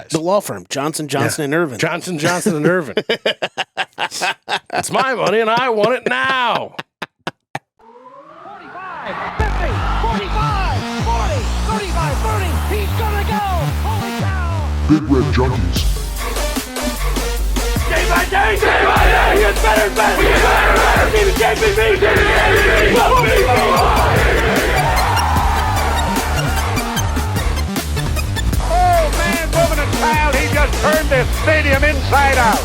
guys. The law firm, Johnson, and Irvin. Johnson, and Irvin. It's my money, and I want it now. 45, 50, 45, 40, 35, 30. He's going to go. Holy cow. Big Red Junkies. Day by day. He gets better and better. He gets better and better. Give it JPB. Oh, man, woman, and child, he just turned this stadium inside out.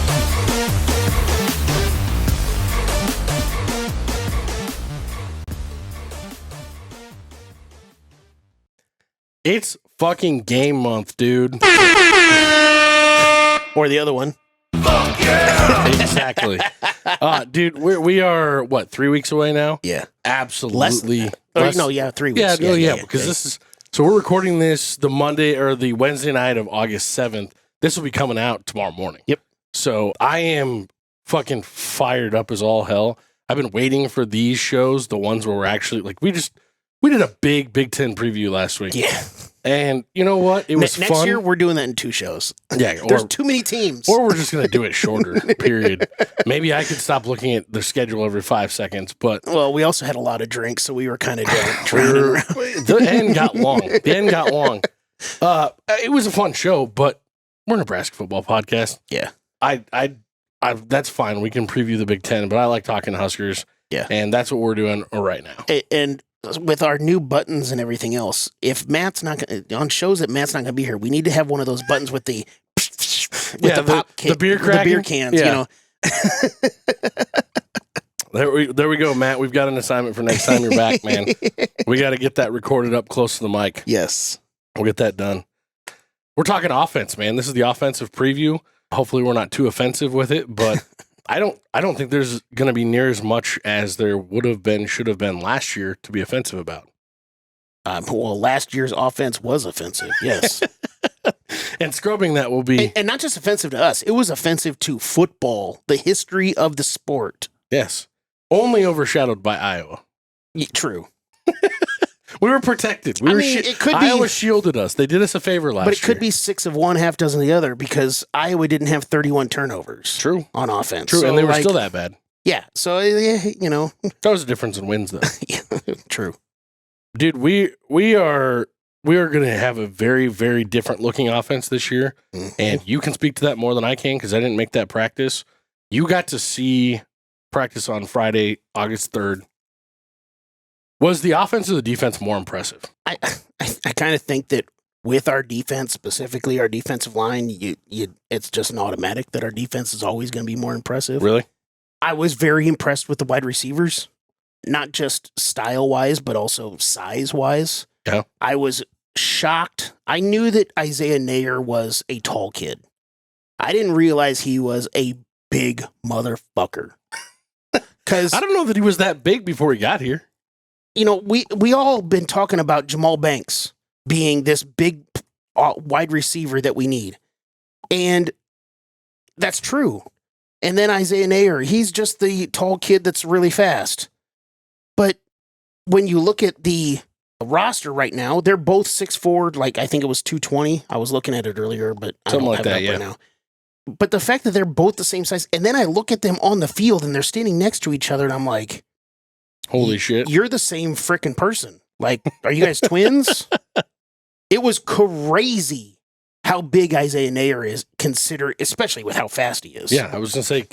It's fucking game month, dude. Or the other one. Fuck yeah! Exactly. Dude, we are, what, 3 weeks away now? Yeah. Absolutely. 3 weeks. Yeah, because this is, so we're recording this the Monday or the Wednesday night of August 7th. This will be coming out tomorrow morning. Yep. So I am fucking fired up as all hell. I've been waiting for these shows, the ones where we're actually, like, we did a big Big Ten preview last week. Yeah. And you know what? It was fun. Next year, we're doing that in 2 shows. Yeah. There's too many teams. Or we're just going to do it shorter, period. Maybe I could stop looking at the schedule every 5 seconds, but... Well, we also had a lot of drinks, so we were kind of drowning around. The end got long. It was a fun show, but we're a Nebraska football podcast. Yeah. I that's fine. We can preview the Big Ten, but I like talking to Huskers. Yeah. And that's what we're doing right now. And with our new buttons and everything else, if Matt's not gonna, on shows that Matt's not going to be here, we need to have one of those buttons with the the beer cracking? the beer cans. Yeah. There we go, Matt. We've got an assignment for next time you're back, man. We got to get that recorded up close to the mic. Yes, we'll get that done. We're talking offense, man. This is the offensive preview. Hopefully, we're not too offensive with it, but I don't think there's going to be near as much as there would have been, should have been last year to be offensive about. Well, last year's offense was offensive, yes. And scrubbing that will be... And not just offensive to us. It was offensive to football, the history of the sport. Yes. Only overshadowed by Iowa. Yeah, true. We were protected. It could be, Iowa shielded us. They did us a favor last year. But it could be 6 of one, half dozen of the other, because Iowa didn't have 31 turnovers. True. On offense. True, so and they were still that bad. Yeah, so, you know. That was a difference in wins, though. Yeah, true. Dude, we are going to have a very, very different looking offense this year, and you can speak to that more than I can because I didn't make that practice. You got to see practice on Friday, August 3rd. Was the offense or the defense more impressive? I kind of think that with our defense, specifically our defensive line, it's just an automatic that our defense is always going to be more impressive. Really? I was very impressed with the wide receivers, not just style-wise, but also size-wise. Yeah. I was shocked. I knew that Isaiah Nayer was a tall kid. I didn't realize he was a big motherfucker. Because I don't know that he was that big before he got here. You know, we all been talking about Jamal Banks being this big wide receiver that we need. And that's true. And then Isaiah Nayer, he's just the tall kid that's really fast. But when you look at the roster right now, they're both 6'4", like I think it was 220. I was looking at it earlier, but something like that, yeah. Right now. But the fact that they're both the same size, and then I look at them on the field and they're standing next to each other, and I'm like, holy shit. You're the same freaking person. Like, are you guys twins? It was crazy how big Isaiah Nayer is, especially with how fast he is. Yeah, I was going to say,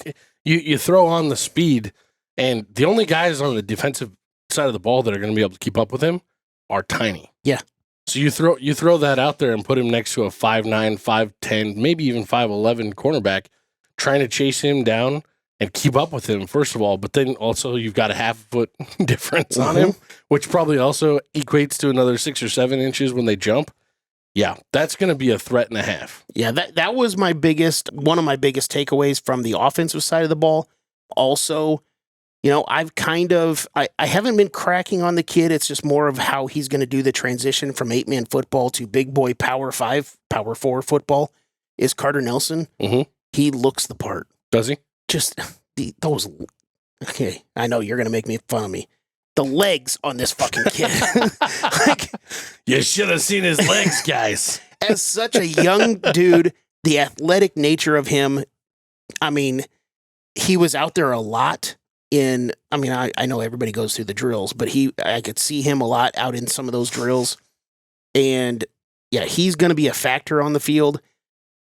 you throw on the speed, and the only guys on the defensive side of the ball that are going to be able to keep up with him are tiny. Yeah. So you throw that out there and put him next to a 5'9", 5'10", maybe even 5'11" cornerback, trying to chase him down and keep up with him, first of all, but then also you've got a half-foot difference on him, which probably also equates to another 6 or 7 inches when they jump. Yeah, that's going to be a threat and a half. Yeah, that was one of my biggest takeaways from the offensive side of the ball. Also, you know, I haven't been cracking on the kid. It's just more of how he's going to do the transition from 8-man football to big boy Power 5, Power 4 football is Carter Nelson. Mm-hmm. He looks the part. Does he? Just those. Okay, I know you're going to make fun of me. The legs on this fucking kid. You should have seen his legs, guys. as such a young dude, the athletic nature of him, I mean, he was out there a lot I know everybody goes through the drills, but I could see him a lot out in some of those drills. And yeah, he's going to be a factor on the field.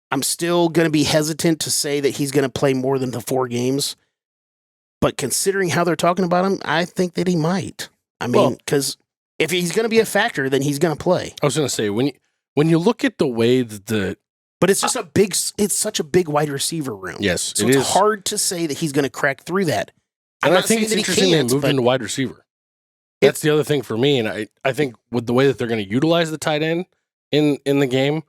I'm still going to be hesitant to say that he's going to play more than the 4 games. But considering how they're talking about him, I think that he might. I mean, because if he's going to be a factor, then he's going to play. I was going to say, when you look at the way that but it's just it's such a big wide receiver room. Yes, so it's hard to say that he's going to crack through that. And I think it's interesting they moved into wide receiver. That's the other thing for me. And I think with the way that they're going to utilize the tight end in the game,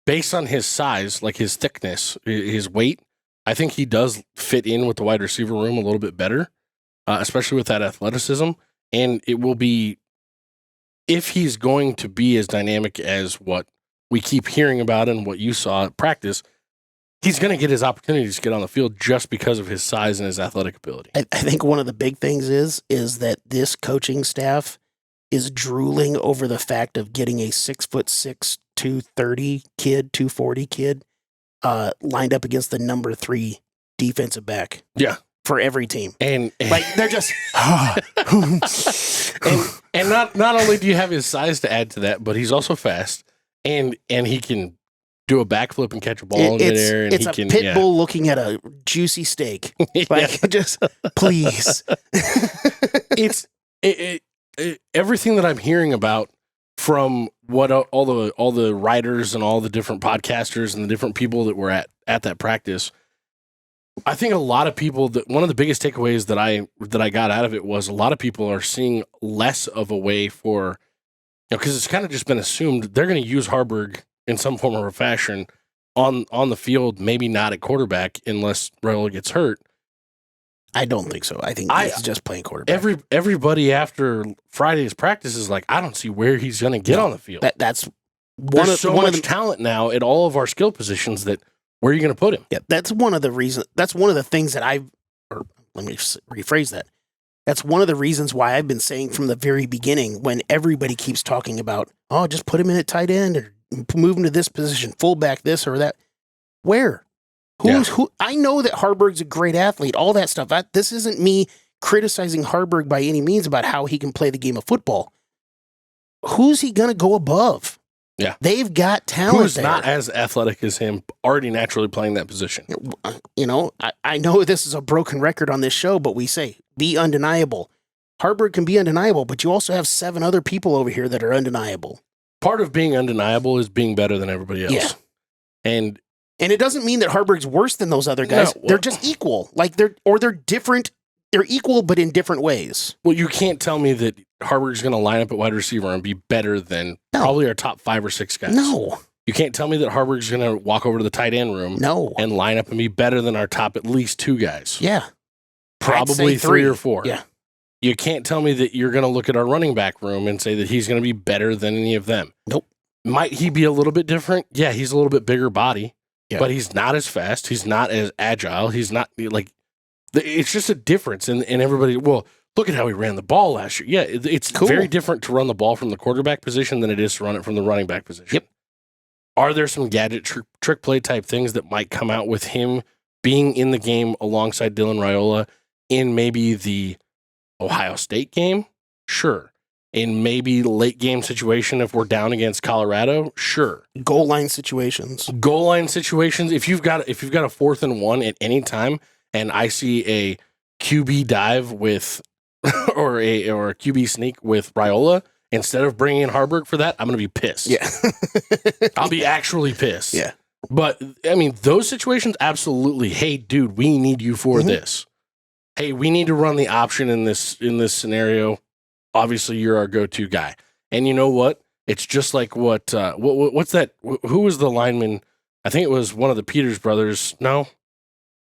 based on his size, like his thickness, his weight, I think he does fit in with the wide receiver room a little bit better, especially with that athleticism. And it will be, if he's going to be as dynamic as what we keep hearing about and what you saw at practice, he's going to get his opportunities to get on the field just because of his size and his athletic ability. I think one of the big things is that this coaching staff is drooling over the fact of getting a 6'6", 230 kid, 240 kid, lined up against the number 3 defensive back. Yeah. For every team. And like they're just and not only do you have his size to add to that, but he's also fast and he can do a backflip and catch a ball in midair. And it's a pit bull looking at a juicy steak. Like, just please. It's everything that I'm hearing about from what all the writers and all the different podcasters and the different people that were at that practice. I think a lot of people one of the biggest takeaways that I got out of it was a lot of people are seeing less of a way for, because it's kind of just been assumed they're going to use Haarberg in some form or fashion on the field, maybe not at quarterback unless Rhule gets hurt. I don't think so. I think he's just playing quarterback. Everybody after Friday's practice is like, I don't see where he's going to get on the field. That's There's so much talent now at all of our skill positions that where are you going to put him? Yeah, that's one of the reasons. That's one of the things that let me rephrase that. That's one of the reasons why I've been saying from the very beginning, when everybody keeps talking about, just put him in at tight end or move him to this position, fullback, this or that. Where? Who? I know that Haarberg's a great athlete, all that stuff. This isn't me criticizing Haarberg by any means about how he can play the game of football. Who's he going to go above? Yeah. They've got talent. Who's not as athletic as him, already naturally playing that position? I know this is a broken record on this show, but we say, be undeniable. Haarberg can be undeniable, but you also have 7 other people over here that are undeniable. Part of being undeniable is being better than everybody else. Yeah. And it doesn't mean that Haarberg's worse than those other guys. They're just equal. Like they're different. They're equal, but in different ways. Well, you can't tell me that Haarberg's going to line up at wide receiver and be better than probably our top 5 or 6 guys. No. You can't tell me that Haarberg's going to walk over to the tight end room and line up and be better than our top at least 2 guys. Yeah. Probably 3 or 4. Yeah. You can't tell me that you're going to look at our running back room and say that he's going to be better than any of them. Nope. Might he be a little bit different? Yeah, he's a little bit bigger body, but he's not as fast. He's not as agile. He's not like, it's just a difference. And everybody, well, look at how he ran the ball last year. Yeah, it's very different to run the ball from the quarterback position than it is to run it from the running back position. Yep. Are there some gadget trick play type things that might come out with him being in the game alongside Dylan Raiola in maybe the Ohio State game? Sure. In maybe late game situation if we're down against Colorado? Sure. Goal line situations. If you've got a 4th and 1 at any time and I see a QB dive with or a QB sneak with Raiola, instead of bringing in Haarberg for that, I'm going to be pissed. Yeah. I'll be actually pissed. Yeah. But, I mean, those situations, absolutely. Hey, dude, we need you for this. Hey, we need to run the option in this scenario. Obviously, you're our go-to guy. And you know what? It's just like what's that? Who was the lineman? I think it was one of the Peters brothers. No.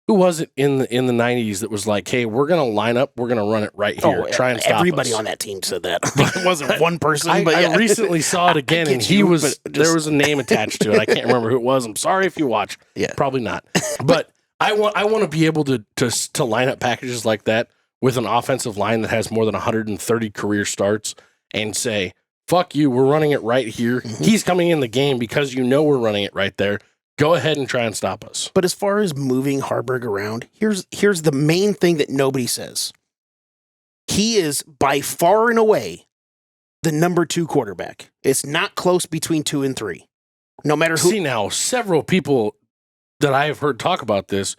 Who was it in the 90s that was like, hey, we're going to line up. We're going to run it right here. Try and stop everybody us. on that team said that. It wasn't one person. I recently saw it again, and there was a name attached to it. I can't remember who it was. I'm sorry if you watched. Yeah. Probably not. But I want to be able to line up packages like that with an offensive line that has more than 130 career starts and say, fuck you, we're running it right here. Mm-hmm. He's coming in the game because you know we're running it right there. Go ahead and try and stop us. But as far as moving Harburg around, here's the main thing that nobody says. He is by far and away the number 2 quarterback. It's not close between 2 and 3. No matter who. See, now, several people that I have heard talk about this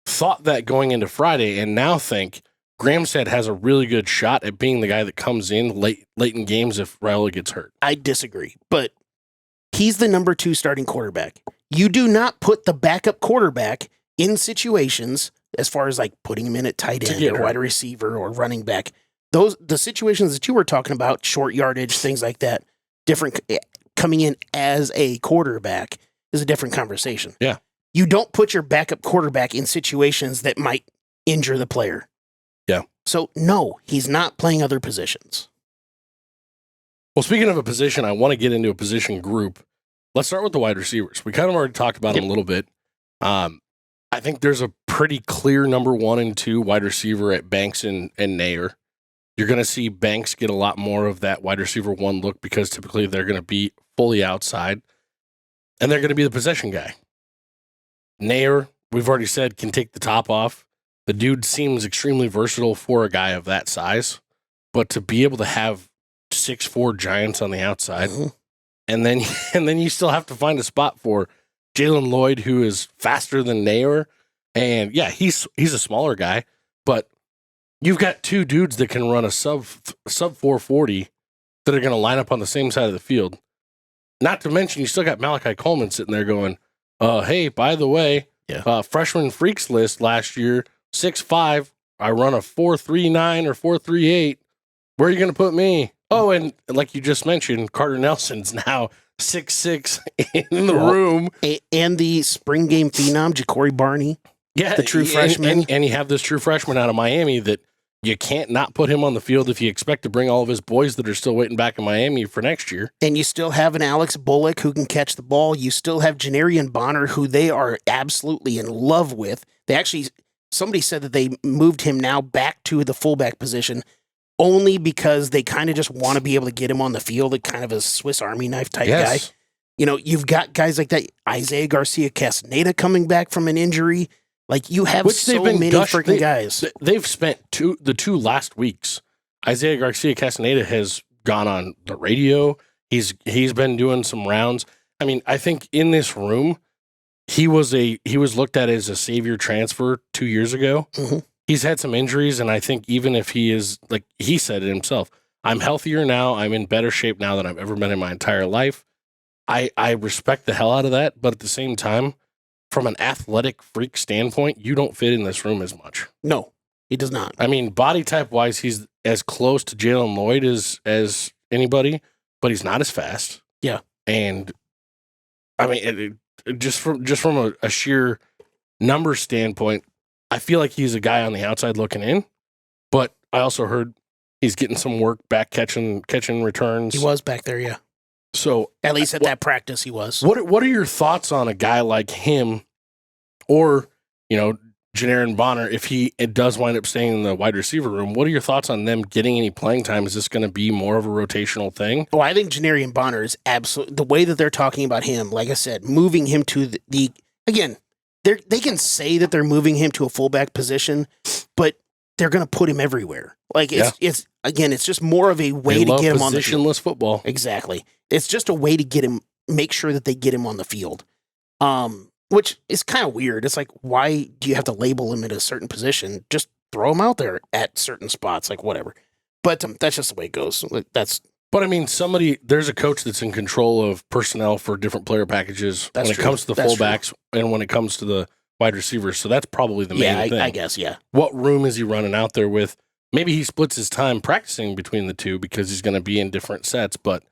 thought that going into Friday and now think Gramstead has a really good shot at being the guy that comes in late in games if Rhule gets hurt. I disagree, but he's the number 2 starting quarterback. You do not put the backup quarterback in situations as far as like putting him in at tight end or wide receiver or running back. The situations that you were talking about, short yardage, things like that, different coming in as a quarterback is a different conversation. Yeah. You don't put your backup quarterback in situations that might injure the player. Yeah. So no, he's not playing other positions. Well, speaking of a position, I want to get into a position group. Let's start with the wide receivers. We kind of already talked about them a little bit. I think there's a pretty clear number 1 and 2 wide receiver at Banks and Nair. You're going to see Banks get a lot more of that wide receiver 1 look because typically they're going to be fully outside, and they're going to be the possession guy. Nair, we've already said, can take the top off. The dude seems extremely versatile for a guy of that size, but to be able to have 6'4" giants on the outside, and then you still have to find a spot for Jalen Lloyd, who is faster than Nair. And yeah, he's a smaller guy, but you've got 2 dudes that can run a sub 440 that are going to line up on the same side of the field. Not to mention, you still got Malachi Coleman sitting there going, hey, by the way, freshman freaks list last year, 6'5", I run a 4.39 or 4.38. Where are you going to put me? Oh, and like you just mentioned, Carter Nelson's now 6'6" in the room. And the spring game phenom, Ja'Cory Barney. Yeah, the true freshman. And you have this true freshman out of Miami that you can't not put him on the field if you expect to bring all of his boys that are still waiting back in Miami for next year. And you still have an Alex Bullock who can catch the ball. You still have Janarian Bonner, who they are absolutely in love with. Somebody said that they moved him now back to the fullback position only because they kind of just want to be able to get him on the field, like kind of a Swiss Army knife type guy. You know, you've got guys like that. Isaiah Garcia Castaneda coming back from an injury. Like, you have so many freaking guys. They've spent the 2 last weeks. Isaiah Garcia Castaneda has gone on the radio. He's been doing some rounds. I mean, I think in this room, he was looked at as a savior transfer 2 years ago. Mm-hmm. He's had some injuries, and I think even if he is, like he said it himself, I'm healthier now. I'm in better shape now than I've ever been in my entire life. I respect the hell out of that, but at the same time, from an athletic freak standpoint, you don't fit in this room as much. No, he does not. I mean, body type wise, he's as close to Jalen Lloyd as anybody, but he's not as fast. Yeah, and I mean, just from a sheer number standpoint, I feel like he's a guy on the outside looking in, but I also heard he's getting some work back catching returns. He was back there, yeah. So at least at that practice, he was. What are your thoughts on a guy like him, or Janarian Bonner, if he does wind up staying in the wide receiver room? What are your thoughts on them getting any playing time? Is this going to be more of a rotational thing? Oh, I think Janarian Bonner is absolutely, the way that they're talking about him, like I said, moving him to the again, they can say that they're moving him to a fullback position, but they're going to put him everywhere. Like it's just more of a way to get him on the field. Positionless football. Exactly. It's just a way to get him, make sure that they get him on the field. Which is kind of weird. It's like, why do you have to label him in a certain position? Just throw him out there at certain spots, like whatever. But that's just the way it goes. But I mean, there's a coach that's in control of personnel for different player packages when it comes to the fullbacks and when it comes to the wide receivers. So that's probably the main thing. I guess, yeah. What room is he running out there with? Maybe he splits his time practicing between the two because he's going to be in different sets, but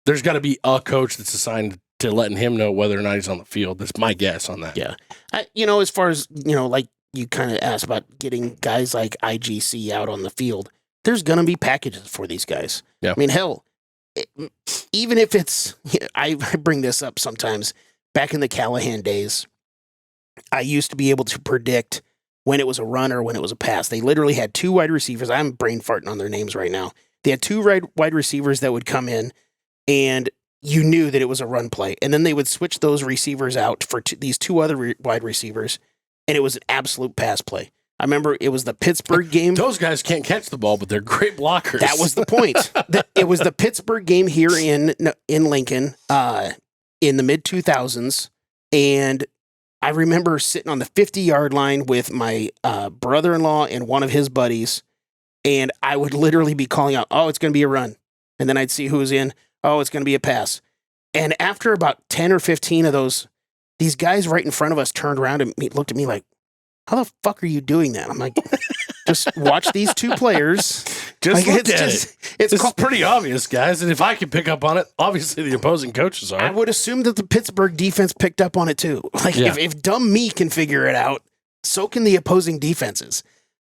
there's got to be a coach that's assigned to letting him know whether or not he's on the field. That's my guess on that. Yeah. As far as, like you kind of asked about getting guys like IGC out on the field, there's going to be packages for these guys. Yeah. I mean, hell, even if it's, I bring this up sometimes, back in the Callahan days, I used to be able to predict when it was a run or when it was a pass. They literally had 2 wide receivers. I'm brain farting on their names right now. They had two wide receivers that would come in, and you knew that it was a run play. And then they would switch those receivers out for these two other wide receivers, and it was an absolute pass play. I remember it was the Pittsburgh game. Those guys can't catch the ball, but they're great blockers. That was the point. It was the Pittsburgh game here in Lincoln in the mid-2000s, and I remember sitting on the 50-yard line with my brother-in-law and one of his buddies, and I would literally be calling out, oh, it's going to be a run. And then I'd see who was in. Oh, it's going to be a pass. And after about 10 or 15 of those, these guys right in front of us turned around and looked at me like, how the fuck are you doing that? I'm like, just watch these two players. Just like, look at it. It's pretty obvious, guys. And if I can pick up on it, obviously the opposing coaches are. I would assume that the Pittsburgh defense picked up on it too. Like, if dumb me can figure it out, so can the opposing defenses.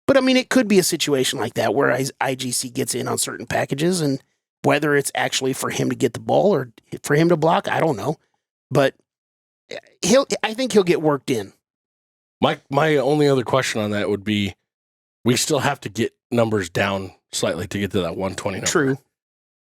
But I mean, it could be a situation like that where IGC gets in on certain packages, and whether it's actually for him to get the ball or for him to block, I don't know. But I think he'll get worked in. My only other question on that would be, we still have to get numbers down slightly to get to that 120 number. True.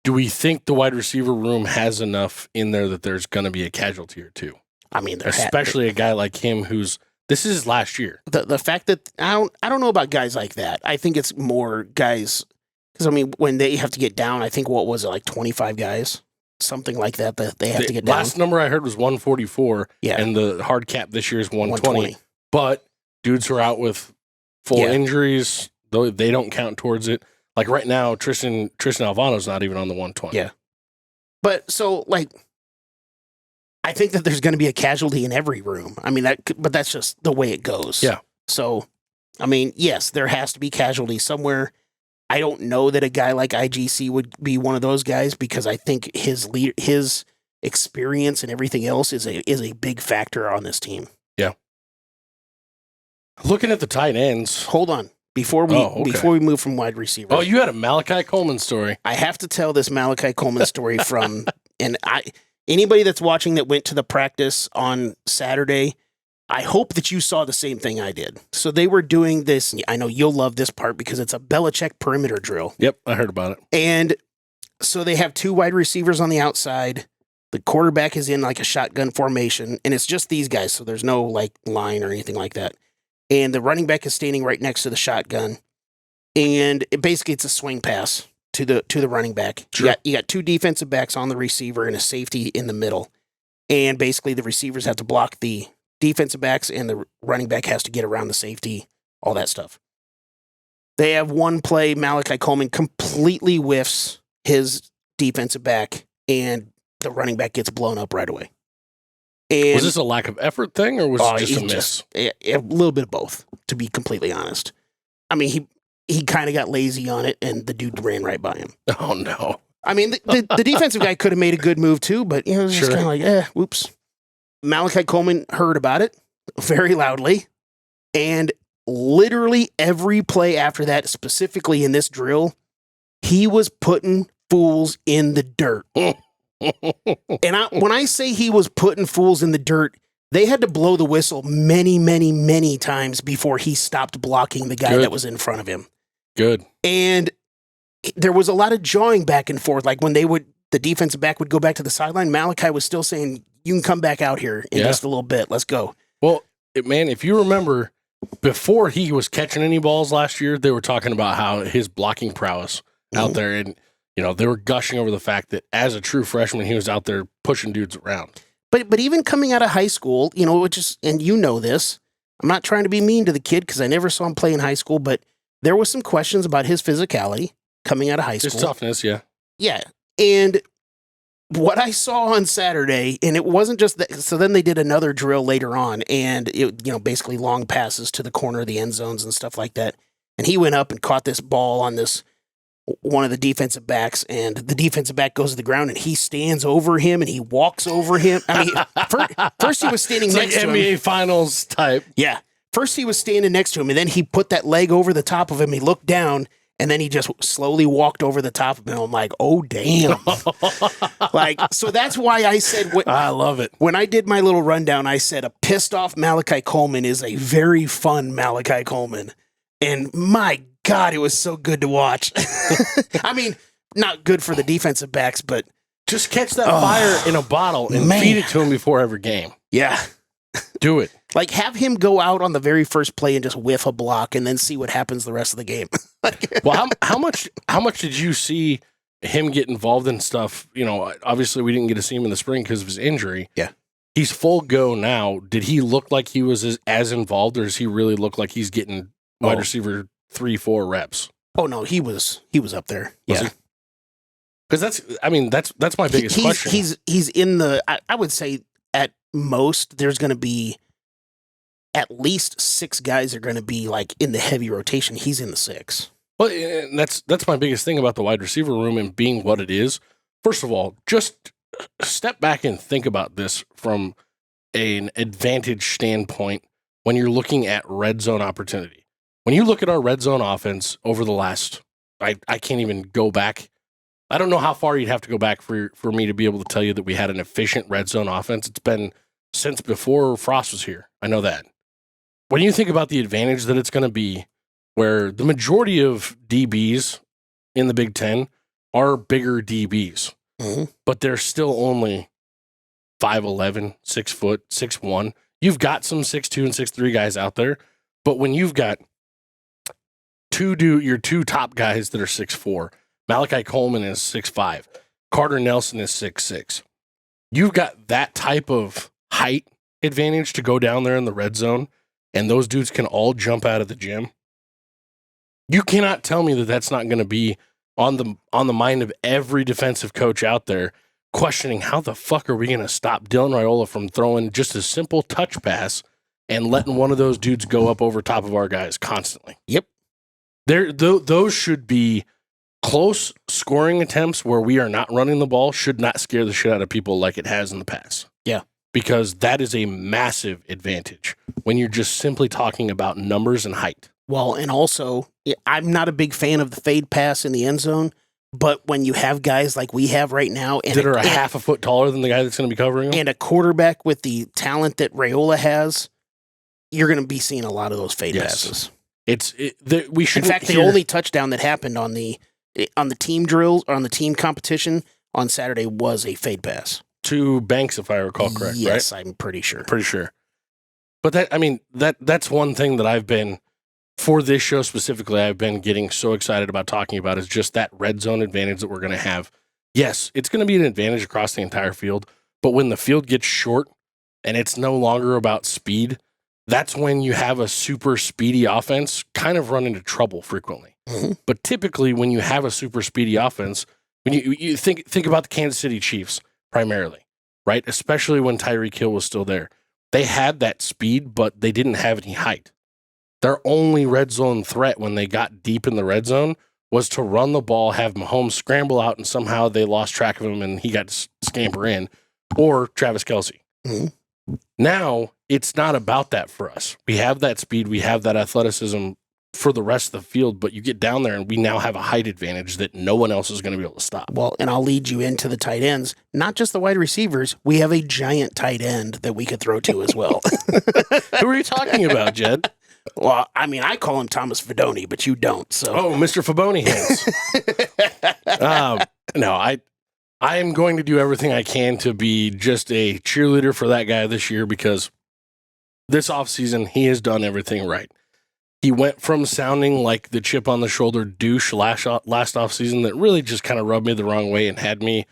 Do we think the wide receiver room has enough in there that there's going to be a casualty or two? I mean, especially a guy like him who's, this is his last year. The fact that I don't know about guys like that. I think it's more guys, because I mean, when they have to get down, I think what was it, like 25 guys? Something like that they have to get down. Last number I heard was 144. Yeah. And the hard cap this year is 120. But dudes who are out with full injuries, though, they don't count towards it. Like right now, Tristan Alvano's not even on the 120. Yeah. But so, like, I think that there's going to be a casualty in every room. I mean, but that's just the way it goes. Yeah. So, I mean, yes, there has to be casualty somewhere. I don't know that a guy like IGC would be one of those guys, because I think his experience and everything else is a big factor on this team. Yeah. Looking at the tight ends. Hold on. Before we move from wide receiver. Oh, you had a Malachi Coleman story. I have to tell this Malachi Coleman story from, and anybody that's watching that went to the practice on Saturday, I hope that you saw the same thing I did. So they were doing this. I know you'll love this part because it's a Belichick perimeter drill. Yep, I heard about it. And so they have two wide receivers on the outside. The quarterback is in like a shotgun formation, and it's just these guys. So there's no like line or anything like that. And the running back is standing right next to the shotgun. And it's a swing pass to the running back. Sure. You got two defensive backs on the receiver and a safety in the middle. And basically the receivers have to block the defensive backs, and the running back has to get around the safety, all that stuff. They have one play, Malachi Coleman completely whiffs his defensive back, and the running back gets blown up right away. And was this a lack of effort thing, or was it just a miss? A little bit of both, to be completely honest. I mean, he kind of got lazy on it, and the dude ran right by him. Oh, no. I mean, the defensive guy could have made a good move, too, but it was just kind of like, whoops. Malachi Coleman heard about it very loudly, and literally every play after that, specifically in this drill, he was putting fools in the dirt. And when I say he was putting fools in the dirt, they had to blow the whistle many, many, many times before he stopped blocking the guy that was in front of him. Good. And there was a lot of jawing back and forth. Like when the defensive back would go back to the sideline, Malachi was still saying, you can come back out here in just a little bit. Let's go. Well, man, if you remember, before he was catching any balls last year, they were talking about how his blocking prowess out there, and they were gushing over the fact that as a true freshman, he was out there pushing dudes around. But even coming out of high school, and you know this, I'm not trying to be mean to the kid because I never saw him play in high school, but there was some questions about his physicality coming out of high school. His toughness, yeah. Yeah. And what I saw on Saturday, and it wasn't just that, so then they did another drill later on, and it, basically long passes to the corner of the end zones and stuff like that. And he went up and caught this ball on one of the defensive backs, and the defensive back goes to the ground, and he stands over him, and he walks over him. I mean, first he was standing next to him. NBA Finals type. Yeah. First he was standing next to him, and then he put that leg over the top of him. He looked down, and then he just slowly walked over the top of him. I'm like, oh, damn. So that's why I said... I love it. When I did my little rundown, I said a pissed off Malachi Coleman is a very fun Malachi Coleman. And my God, it was so good to watch. I mean, not good for the defensive backs, but just catch that fire in a bottle and man. feed it to him before every game. yeah. Do it. Like, have him go out on the very first play and just whiff a block and then see what happens the rest of the game. Well, how much did you see him get involved in stuff? You know, obviously we didn't get to see him in the spring because of his injury. Yeah. He's full go now. Did he look like he was as involved, or does he really look like he's getting wide receiver 3-4 reps? Oh no, he was up there. Was Yeah. Because that's my biggest question. He's in the, I would say at most there's going to be at least 6 guys are going to be like in the heavy rotation. He's in the 6. Well, and that's my biggest thing about the wide receiver room and being what it is. First of all, just step back and think about this from an advantage standpoint when you're looking at red zone opportunity. When you look at our red zone offense over the last, I can't even go back. I don't know how far you'd have to go back for me to be able to tell you that we had an efficient red zone offense. It's been since before Frost was here. I know that. When you think about the advantage that it's going to be, where the majority of DBs in the Big Ten are bigger DBs, but they're still only 5'11", 6 foot, 6'1". You've got some 6'2" and 6'3" guys out there, but when you've got your two top guys that are 6'4", Malachi Coleman is 6'5", Carter Nelson is 6'6". You've got that type of height advantage to go down there in the red zone, and those dudes can all jump out of the gym. You cannot tell me that that's not going to be on the mind of every defensive coach out there questioning how the fuck are we going to stop Dylan Raiola from throwing just a simple touch pass and letting one of those dudes go up over top of our guys constantly. Yep. Those should be close scoring attempts where we are not running the ball, should not scare the shit out of people like it has in the past. Yeah. Because that is a massive advantage when you're just simply talking about numbers and height. Well, and also, I'm not a big fan of the fade pass in the end zone, but when you have guys like we have right now and that are a half a foot taller than the guy that's going to be covering him, and a quarterback with the talent that Raiola has, you're going to be seeing a lot of those fade passes. We should. In fact, the only touchdown that happened on the team drills or on the team competition on Saturday was a fade pass to Banks, if I recall correct. Yes, right? I'm pretty sure. But that's one thing that I've been, for this show specifically, I've been getting so excited about talking about is just that red zone advantage that we're going to have. Yes, it's going to be an advantage across the entire field, but when the field gets short and it's no longer about speed, that's when you have a super speedy offense kind of run into trouble frequently. Mm-hmm. But typically when you have a super speedy offense, when you think about the Kansas City Chiefs primarily, right? Especially when Tyreek Hill was still there. They had that speed, but they didn't have any height. Their only red zone threat when they got deep in the red zone was to run the ball, have Mahomes scramble out, and somehow they lost track of him and he got to scamper in, or Travis Kelce. Mm-hmm. Now, it's not about that for us. We have that speed, we have that athleticism for the rest of the field, but you get down there and we now have a height advantage that no one else is going to be able to stop. Well, and I'll lead you into the tight ends, not just the wide receivers. We have a giant tight end that we could throw to as well. Who are you talking about, Jed? Well, I mean, I call him Thomas Fidone, but you don't. So, Mr. Faboni hands. No, I am going to do everything I can to be just a cheerleader for that guy this year because this offseason, he has done everything right. He went from sounding like the chip on the shoulder douche last offseason that really just kind of rubbed me the wrong way and had me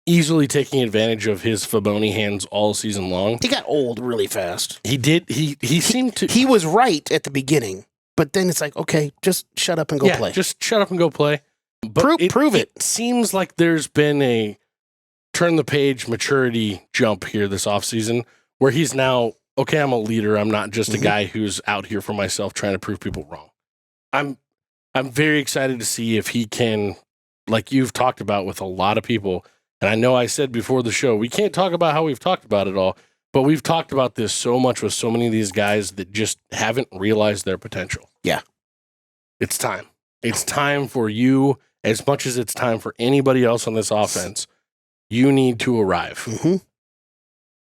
easily taking advantage of his Faboni hands all season long. He got old really fast. He did. He seemed to. He was right at the beginning, but then it's like, okay, just shut up and go play. Just shut up and go play. But prove it. It seems like there's been a turn the page maturity jump here this offseason where he's now, okay, I'm a leader. I'm not just a guy who's out here for myself trying to prove people wrong. I'm very excited to see if he can, like you've talked about with a lot of people, and I know I said before the show, we can't talk about how we've talked about it all, but we've talked about this so much with so many of these guys that just haven't realized their potential. Yeah. It's time. It's time for you, as much as it's time for anybody else on this offense, you need to arrive.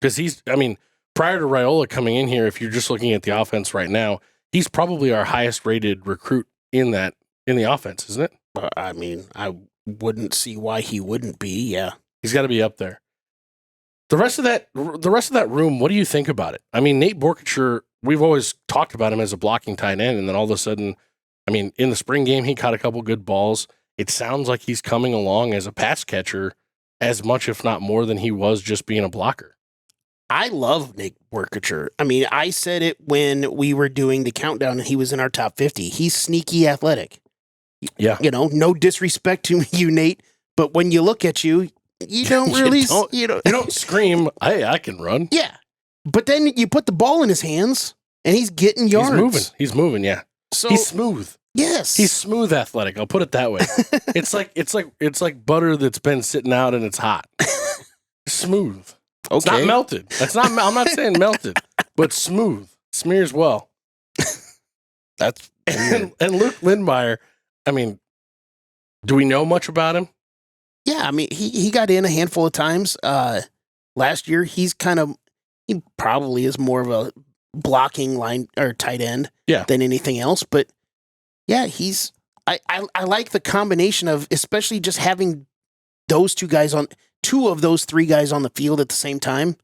Because prior to Raiola coming in here, if you're just looking at the offense right now, he's probably our highest rated recruit in the offense, isn't it? wouldn't see why he wouldn't be. Yeah. He's got to be up there. The rest of that room, what do you think about it? I mean, Nate Borkature, we've always talked about him as a blocking tight end, and then all of a sudden, I mean, in the spring game, he caught a couple good balls. It sounds like he's coming along as a pass catcher as much, if not more, than he was just being a blocker. I love Nate Borkature. I mean, I said it when we were doing the countdown and he was in our top 50. He's sneaky athletic. Yeah. You know, no disrespect to you, Nate, but when you look at you, you don't really, you don't scream, hey, I can run. Yeah. But then you put the ball in his hands and he's getting yards. He's moving, yeah. So he's smooth. Yes. He's smooth athletic. I'll put it that way. It's like butter that's been sitting out and it's hot. Smooth. Okay. It's not melted. I'm not saying melted, but smooth. Smears well. That's and Luke Lindmeyer, I mean, do we know much about him? Yeah, I mean, he got in a handful of times. Last year, he probably is more of a blocking line or tight end than anything else. But yeah, I like the combination of, especially just having those two of those three guys on the field at the same time,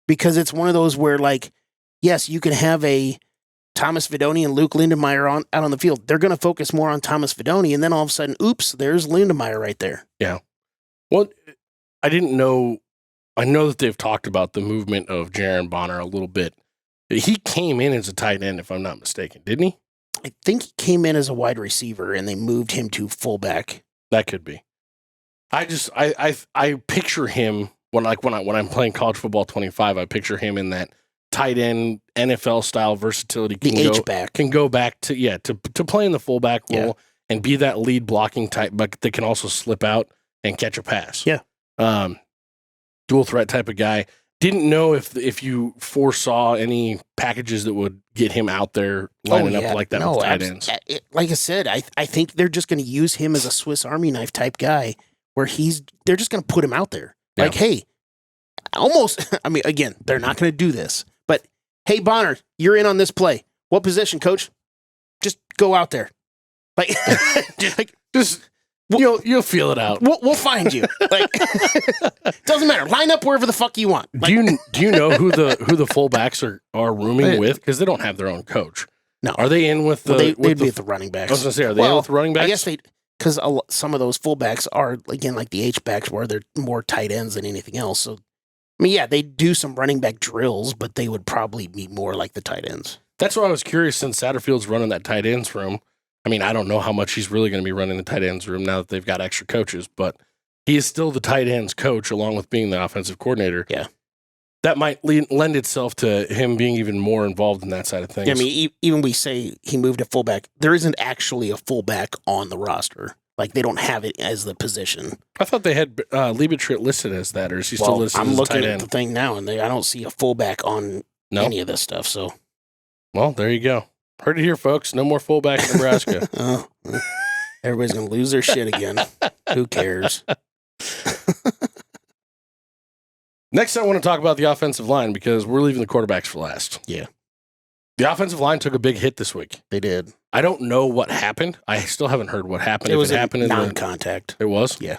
because it's one of those where, like, yes, you can have a Thomas Fidone and Luke Lindemeyer out on the field. They're going to focus more on Thomas Fidone, and then all of a sudden, oops, there's Lindemeyer right there. Yeah. Well, I didn't know. I know that they've talked about the movement of Jaron Bonner a little bit. He came in as a tight end, if I'm not mistaken, didn't he? I think he came in as a wide receiver, and they moved him to fullback. That could be. I picture him when I'm playing college football 25. I picture him in that tight end NFL style versatility. Can go back to play in the fullback role and be that lead blocking type, but that can also slip out and catch a pass. Yeah. Dual threat type of guy. Didn't know if you foresaw any packages that would get him out there lining up like that with tight ends. Like I said, I think they're just going to use him as a Swiss Army knife type guy where they're just going to put him out there. Yeah. Like, hey, almost, I mean, again, they're not going to do this, but hey, Bonner, you're in on this play. What position, coach? Just go out there. Like, you'll feel it out. We'll find you. Like, doesn't matter. Line up wherever the fuck you want. Like, do you know who the fullbacks are rooming with? Because they don't have their own coach. No. Are they in with the? They'd be at the running backs. I was going to say, are they in with the running backs? I guess because some of those fullbacks are, again, like the H-backs where they're more tight ends than anything else. So, I mean, yeah, they do some running back drills, but they would probably be more like the tight ends. That's why I was curious, since Satterfield's running that tight ends room. I mean, I don't know how much he's really going to be running the tight ends room now that they've got extra coaches, but he is still the tight ends coach along with being the offensive coordinator. Yeah. That might lend itself to him being even more involved in that side of things. Yeah, I mean, even we say he moved to fullback, there isn't actually a fullback on the roster. Like, they don't have it as the position. I thought they had Liebertritt listed as that, or is he still listed as I'm a looking tight at end? the thing now, and I don't see a fullback on any of this stuff. So, well, there you go. Heard it here, folks. No more fullback in Nebraska. Everybody's going to lose their shit again. Who cares? Next, I want to talk about the offensive line because we're leaving the quarterbacks for last. Yeah. The offensive line took a big hit this week. They did. I don't know what happened. I still haven't heard what happened. It was happened non-contact. It was? Yeah.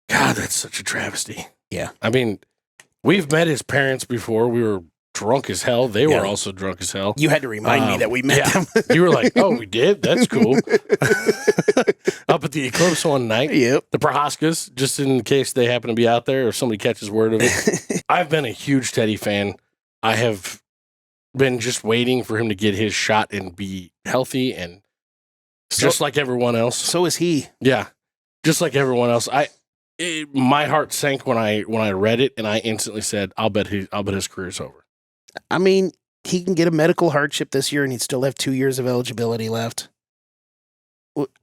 God, that's such a travesty. Yeah. I mean, we've met his parents before. We were drunk as hell. They were also drunk as hell. You had to remind me that we met them. You were like, oh, we did? That's cool. Up at the Eclipse one night. Yep. The Prohaskas, just in case they happen to be out there or somebody catches word of it. I've been a huge Teddy fan. I have been just waiting for him to get his shot and be healthy and just like everyone else. So is he. Yeah. Just like everyone else. My heart sank when I read it, and I instantly said, I'll bet his career's over. I mean, he can get a medical hardship this year and he'd still have 2 years of eligibility left.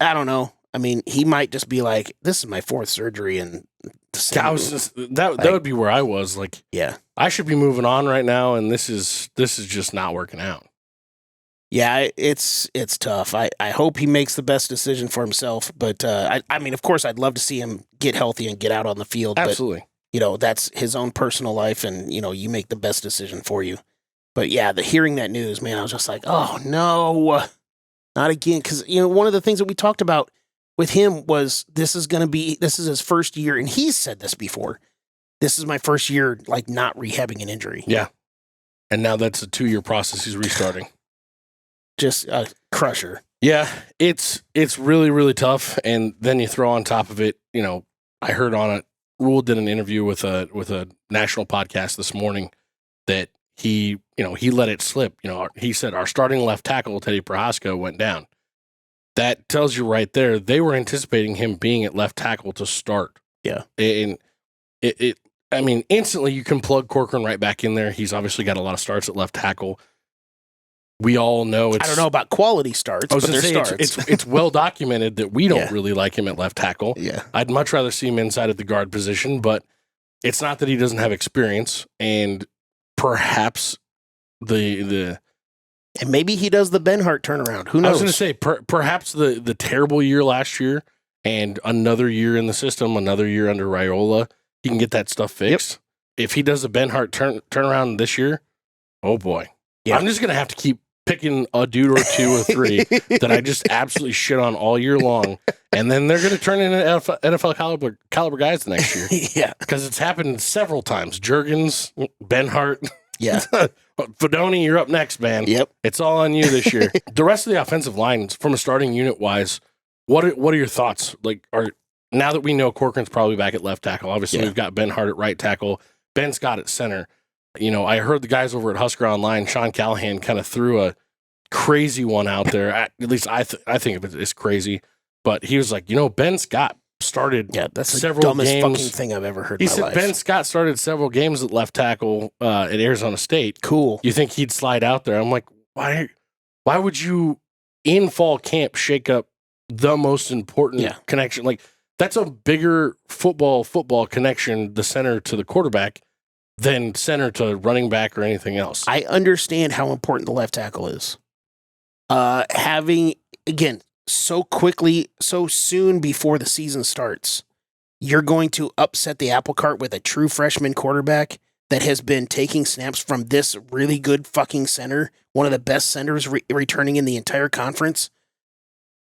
I don't know. I mean, he might just be like, this is my 4th surgery. And that would be where I was. Like, yeah, I should be moving on right now. And this is just not working out. Yeah, it's tough. I hope he makes the best decision for himself. But I mean, of course, I'd love to see him get healthy and get out on the field. Absolutely. But, that's his own personal life, and, you make the best decision for you. But, yeah, hearing that news, man, I was just like, oh, no, not again. Because, one of the things that we talked about, with him was this is his first year, and he's said this before. This is my first year, like, not rehabbing an injury. Yeah. And now that's a 2-year process he's restarting. Just a crusher. Yeah, it's really, really tough. And then you throw on top of it, I heard on it, Rhule did an interview with a national podcast this morning that he let it slip. He said our starting left tackle, Teddy Prohaska, went down. That tells you right there, they were anticipating him being at left tackle to start. Yeah. And instantly you can plug Corcoran right back in there. He's obviously got a lot of starts at left tackle. We all know I don't know about quality starts, but they're starts. It's well documented that we don't really like him at left tackle. Yeah. I'd much rather see him inside of the guard position, but it's not that he doesn't have experience, and perhaps and maybe he does the Ben Hart turnaround. Who knows? I was going to say perhaps the terrible year last year and another year in the system, another year under Raiola, he can get that stuff fixed. Yep. If he does a Ben Hart turnaround this year, oh boy. Yeah. I'm just going to have to keep picking a dude or two or three that I just absolutely shit on all year long. And then they're going to turn into NFL caliber guys the next year. Yeah. Because it's happened several times. Jurgens, Ben Hart. Yeah. Fedoni, you're up next, man. Yep. It's all on you this year. The rest of the offensive line, from a starting unit wise, what are your thoughts? Like, now that we know Corcoran's probably back at left tackle, obviously we've got Ben Hart at right tackle, Ben Scott at center. I heard the guys over at Husker Online, Sean Callahan, kind of threw a crazy one out there. At least I think of it as crazy. But he was like, Ben Scott started that's several the dumbest games. fucking thing I've ever heard in my life. He said Ben Scott started several games at left tackle at Arizona State. Cool. You think he'd slide out there? I'm like, why would you in fall camp shake up the most important connection? Like, that's a bigger football connection, the center to the quarterback, than center to running back or anything else. I understand how important the left tackle is. Having, again, so quickly, so soon before the season starts, you're going to upset the apple cart with a true freshman quarterback that has been taking snaps from this really good fucking center, one of the best centers returning in the entire conference,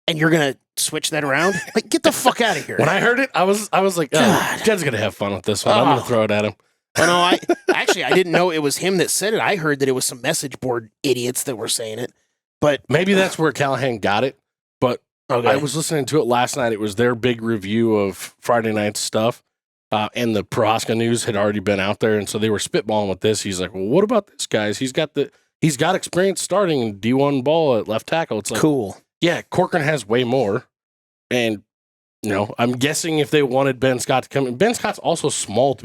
and you're going to switch that around? Like, get the fuck out of here. When I heard it, I was like, Jed's going to have fun with this one. I'm going to throw it at him. Oh, no, I didn't know it was him that said it. I heard that it was some message board idiots that were saying it. But maybe that's where Callahan got it. But I was listening to it last night. It was their big review of Friday night's stuff. And the Prohaska news had already been out there. And so they were spitballing with this. He's like, well, what about this, guys? He's got experience starting in D1 ball at left tackle. It's like, cool. Yeah, Corcoran has way more. And, I'm guessing if they wanted Ben Scott to come in, Ben Scott's also small to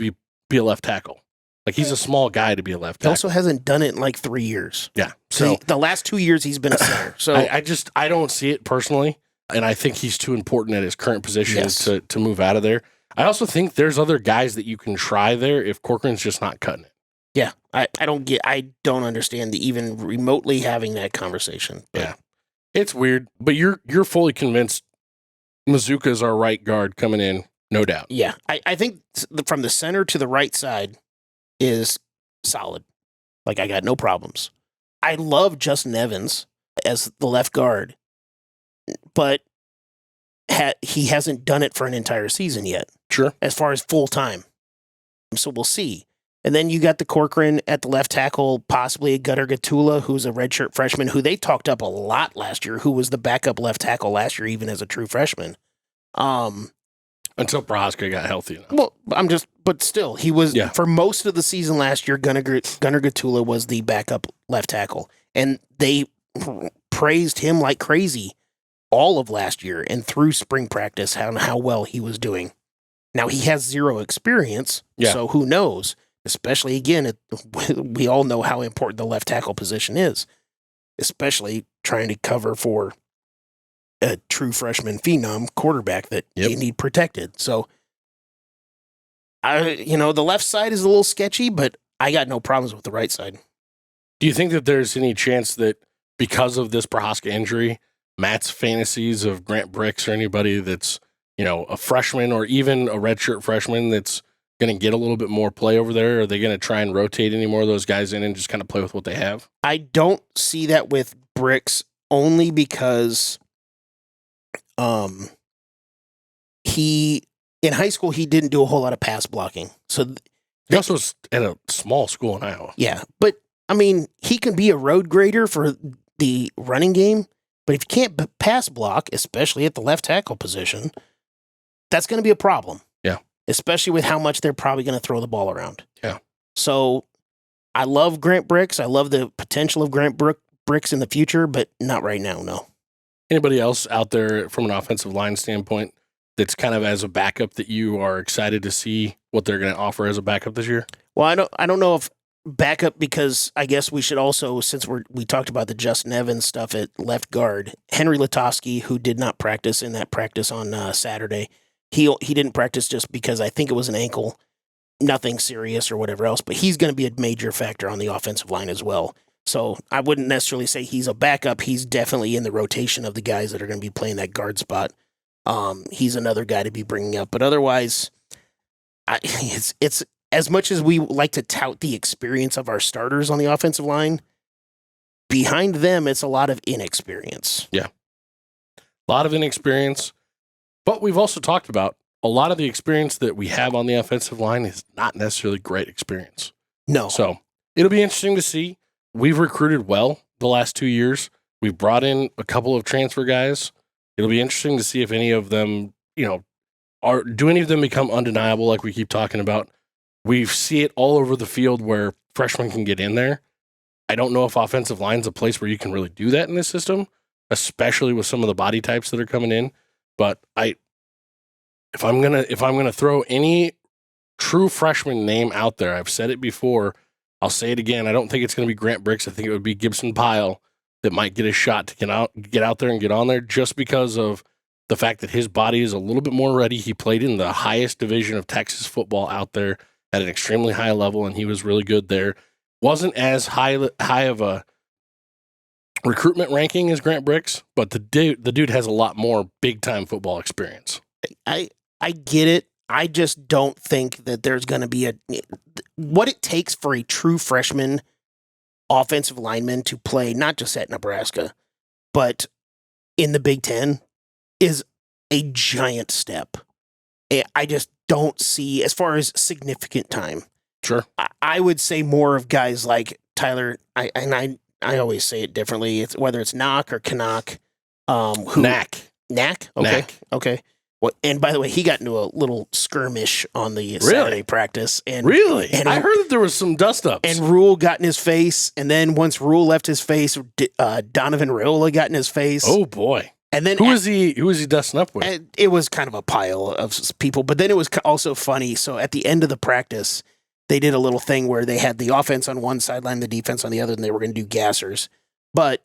be a left tackle. Like, he's a small guy to be a left tackle. He also hasn't done it in like 3 years. Yeah. So the last 2 years he's been a center. So I don't see it personally. And I think he's too important at his current position to move out of there. I also think there's other guys that you can try there if Corcoran's just not cutting it. Yeah. I don't understand even remotely having that conversation. But. Yeah. It's weird, but you're fully convinced Mazuka's our right guard coming in, no doubt. Yeah. I think from the center to the right side is solid. Like, I got no problems. I love Justin Evans as the left guard, but he hasn't done it for an entire season yet. Sure. As far as full time. So we'll see. And then you got the Corcoran at the left tackle, possibly a Gunnar Gatula, who's a redshirt freshman, who they talked up a lot last year, who was the backup left tackle last year, even as a true freshman. Until Prohaska got healthy enough. Well, but still, he was, for most of the season last year, Gunnar Gatula was the backup left tackle. And they praised him like crazy all of last year and through spring practice on how well he was doing. Now, he has zero experience, so who knows? Especially, again, we all know how important the left tackle position is, especially trying to cover for a true freshman phenom quarterback that you need protected. So, the left side is a little sketchy, but I got no problems with the right side. Do you think that there's any chance that because of this Prohaska injury, Matt's fantasies of Grant Bricks or anybody that's, a freshman or even a redshirt freshman that's going to get a little bit more play over there? Are they going to try and rotate any more of those guys in and just kind of play with what they have? I don't see that with Bricks only because in high school, he didn't do a whole lot of pass blocking. So he also was at a small school in Iowa. Yeah, but I mean, he can be a road grader for the running game, but if you can't pass block, especially at the left tackle position, that's going to be a problem. Yeah. Especially with how much they're probably going to throw the ball around. Yeah. So I love Grant Bricks. I love the potential of Grant Bricks in the future, but not right now, no. Anybody else out there from an offensive line standpoint that's kind of as a backup that you are excited to see what they're going to offer as a backup this year? Well, I don't know if backup, because I guess we should also, since we talked about the Justin Evans stuff at left guard, Henry Latowski, who did not practice in that practice on Saturday, he didn't practice just because I think it was an ankle, nothing serious or whatever else, but he's going to be a major factor on the offensive line as well. So I wouldn't necessarily say he's a backup. He's definitely in the rotation of the guys that are going to be playing that guard spot. He's another guy to be bringing up, but otherwise, it's as much as we like to tout the experience of our starters on the offensive line, behind them, it's a lot of inexperience. Yeah. A lot of inexperience. But we've also talked about a lot of the experience that we have on the offensive line is not necessarily great experience. No. So it'll be interesting to see. We've recruited well the last 2 years. We've brought in a couple of transfer guys. It'll be interesting to see if any of them, do any of them become undeniable like we keep talking about. We see it all over the field where freshmen can get in there. I don't know if offensive line's a place where you can really do that in this system, especially with some of the body types that are coming in. But if I'm gonna throw any true freshman name out there, I've said it before, I'll say it again. I don't think it's gonna be Grant Bricks. I think it would be Gibson Pyle that might get a shot to get out there and get on there, just because of the fact that his body is a little bit more ready. He played in the highest division of Texas football out there at an extremely high level, and he was really good there. Wasn't as high of a recruitment ranking as Grant Bricks, but the dude has a lot more big-time football experience. I get it. I just don't think that there's going to be what it takes for a true freshman offensive lineman to play, not just at Nebraska, but in the Big Ten, is a giant step. I just don't see, as far as significant time. Sure. I would say more of guys like Tyler, I always say it differently. It's whether it's Knock or Canuck. Knack. Okay. Knack. Okay. Well, and by the way, he got into a little skirmish on the Saturday practice. And Really? And I heard that there was some dust-ups. And Rhule got in his face. And then once Rhule left his face, Donovan Raiola got in his face. Oh, boy. And then Who was he dusting up with? It was kind of a pile of people. But then it was also funny. So at the end of the practice, they did a little thing where they had the offense on one sideline, the defense on the other, and they were going to do gassers. But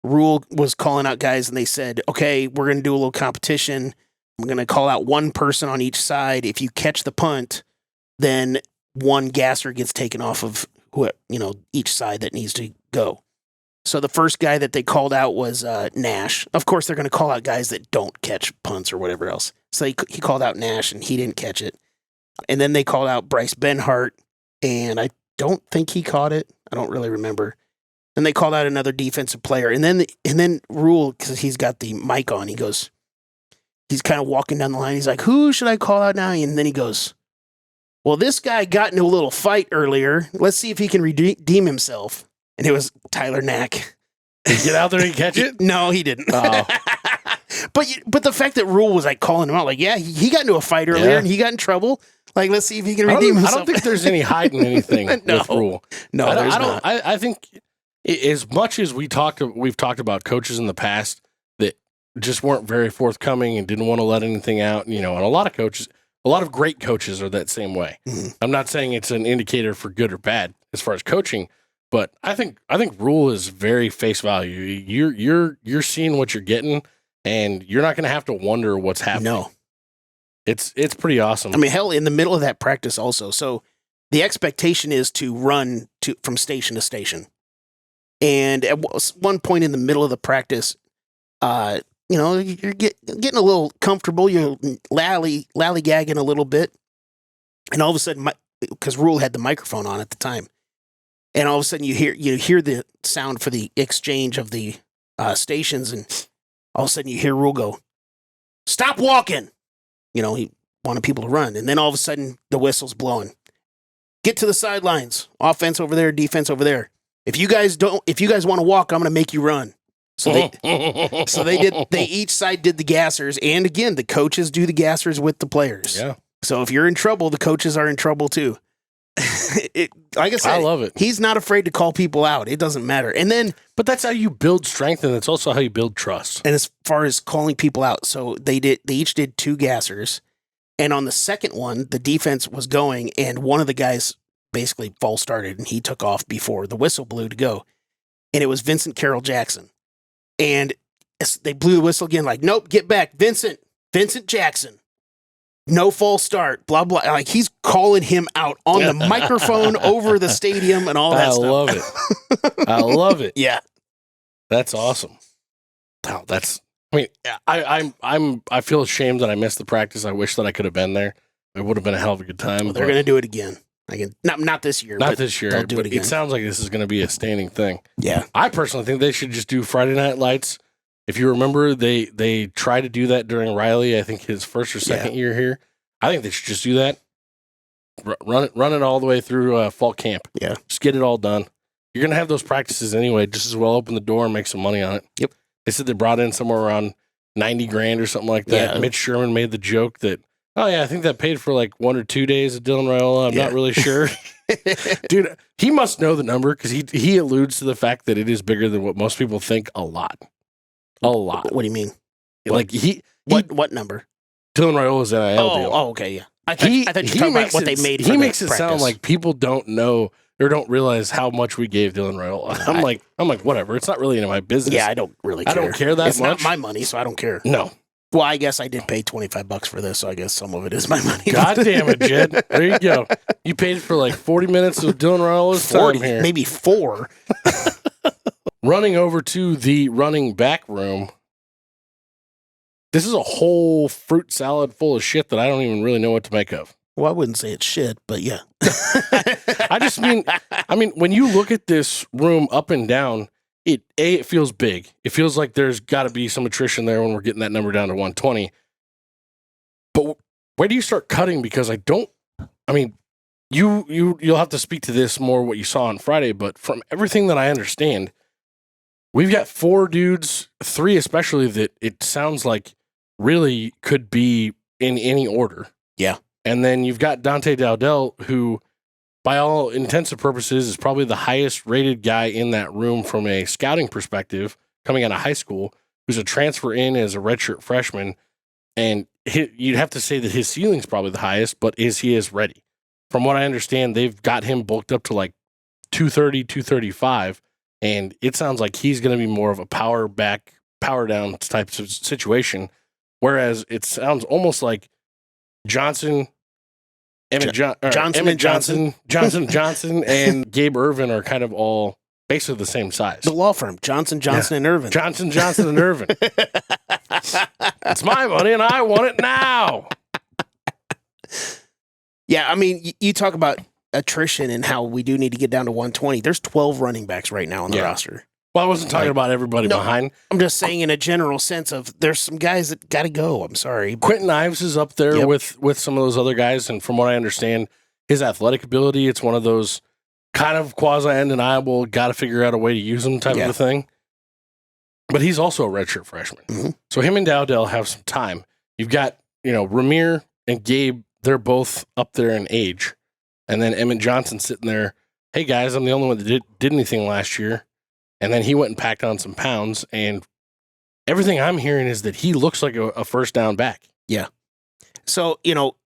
Rhule was calling out guys, and they said, okay, we're going to do a little competition. I'm going to call out one person on each side. If you catch the punt, then one gasser gets taken off of each side that needs to go. So the first guy that they called out was Nash. Of course, they're going to call out guys that don't catch punts or whatever else. So he called out Nash, and he didn't catch it. And then they called out Bryce Benhart, and I don't think he caught it. I don't really remember. And they called out another defensive player. And then Rhule, because he's got the mic on, he's kind of walking down the line. He's like, who should I call out now? And then he goes, well, this guy got into a little fight earlier. Let's see if he can redeem himself. And it was Tyler Knack. Did he get out there and catch it? No, he didn't. Oh. But the fact that Rhule was like calling him out, like, yeah, he got into a fight earlier and he got in trouble. Like, let's see if he can redeem himself. I don't think there's any hiding anything with Rhule. No, there's not. I think as much as we've talked about coaches in the past that just weren't very forthcoming and didn't want to let anything out, and a lot of great coaches are that same way. Mm-hmm. I'm not saying it's an indicator for good or bad as far as coaching, but I think Rhule is very face value. You're seeing what you're getting, and you're not going to have to wonder what's happening. No. It's pretty awesome. I mean, hell, in the middle of that practice also. So the expectation is to run from station to station. And at one point in the middle of the practice, you're getting a little comfortable. You're lally-gagging a little bit. And all of a sudden, because Rhule had the microphone on at the time, and all of a sudden you hear the sound for the exchange of the stations, and all of a sudden you hear Rhule go, "Stop walking." He wanted people to run. And then all of a sudden, the whistle's blowing. Get to the sidelines. Offense over there, defense over there. If you guys want to walk, I'm going to make you run. So they did. They each side did the gassers, and again, the coaches do the gassers with the players. Yeah. So if you're in trouble, the coaches are in trouble too. Like I said, I love it. He's not afraid to call people out. It doesn't matter. And then, but that's how you build strength, and that's also how you build trust. and as far as calling people out, so they each did 2 gassers, and on the second one, the defense was going, and one of the guys basically false started, and he took off before the whistle blew to go, and it was Vincent Carroll Jackson. And they blew the whistle again, like, nope, get back. Vincent Jackson. No false start, blah, blah. Like, he's calling him out on the microphone over the stadium and all that stuff. I love it. Yeah. That's awesome. Wow, I feel ashamed that I missed the practice. I wish that I could have been there. It would have been a hell of a good time. Well, they're going to do it again. Not this year. Not this year. They'll do it again. It sounds like this is going to be a standing thing. Yeah. I personally think they should just do Friday Night Lights. If you remember, they tried to do that during Riley, I think his first or second year here. I think they should just do that. Run it all the way through fall camp. Yeah. Just get it all done. You're going to have those practices anyway. Just as well open the door and make some money on it. Yep. They said they brought in somewhere around $90,000 or something like that. Yeah. Mitch Sherman made the joke that, oh yeah, I think that paid for like 1 or 2 days of Dylan Raiola. I'm not really sure. Dude, he must know the number because he alludes to the fact that it is bigger than what most people think a lot. A lot. What do you mean? Like what number? Dylan Raiola's NIL deal. Oh, okay, yeah. I thought you were talking about what they made for He the makes it practice. sound like people don't know or don't realize how much we gave Dylan Raiola. I'm like, whatever. It's not really any of my business. Yeah, I don't really care. I don't care that it's much. It's not my money, so I don't care. No. Well, I guess I did pay $25 for this, so I guess some of it is my money. God damn it, Jed. There you go. You paid for like 40 minutes of Dylan Raiola's time here. Maybe 4. Running over to the running back room. This is a whole fruit salad full of shit that I don't even really know what to make of. Well, I wouldn't say it's shit, but yeah. I mean, when you look at this room up and down, it feels big. It feels like there's got to be some attrition there when we're getting that number down to 120. But where do you start cutting? Because you'll have to speak to this more what you saw on Friday, but from everything that I understand, we've got 4 dudes, 3 especially, that it sounds like really could be in any order. Yeah. And then you've got Dante Dowdell, who, by all intents and purposes, is probably the highest rated guy in that room from a scouting perspective, coming out of high school, who's a transfer in as a redshirt freshman. And you'd have to say that his ceiling's probably the highest, but he is ready? From what I understand, they've got him bulked up to like 230, 235. And it sounds like he's going to be more of a power back, power down type of situation. Whereas it sounds almost like Johnson, Johnson, and Gabe Irvin are kind of all basically the same size. The law firm, Johnson, and Irvin. Johnson, and Irvin. It's my money and I want it now. Yeah, I mean, you talk about attrition and how we do need to get down to 120. There's 12 running backs right now on the roster. Well, I wasn't talking about everybody behind. I'm just saying in a general sense of there's some guys that got to go. I'm sorry. Quentin Ives is up there with some of those other guys. And from what I understand, his athletic ability, it's one of those kind of quasi-undeniable, got to figure out a way to use him type of a thing. But he's also a redshirt freshman. Mm-hmm. So him and Dowdell have some time. You've got, Ramir and Gabe, they're both up there in age. And then Emmett Johnson sitting there, hey guys, I'm the only one that did anything last year. And then he went and packed on some pounds, and everything I'm hearing is that he looks like a first down back. Yeah. So,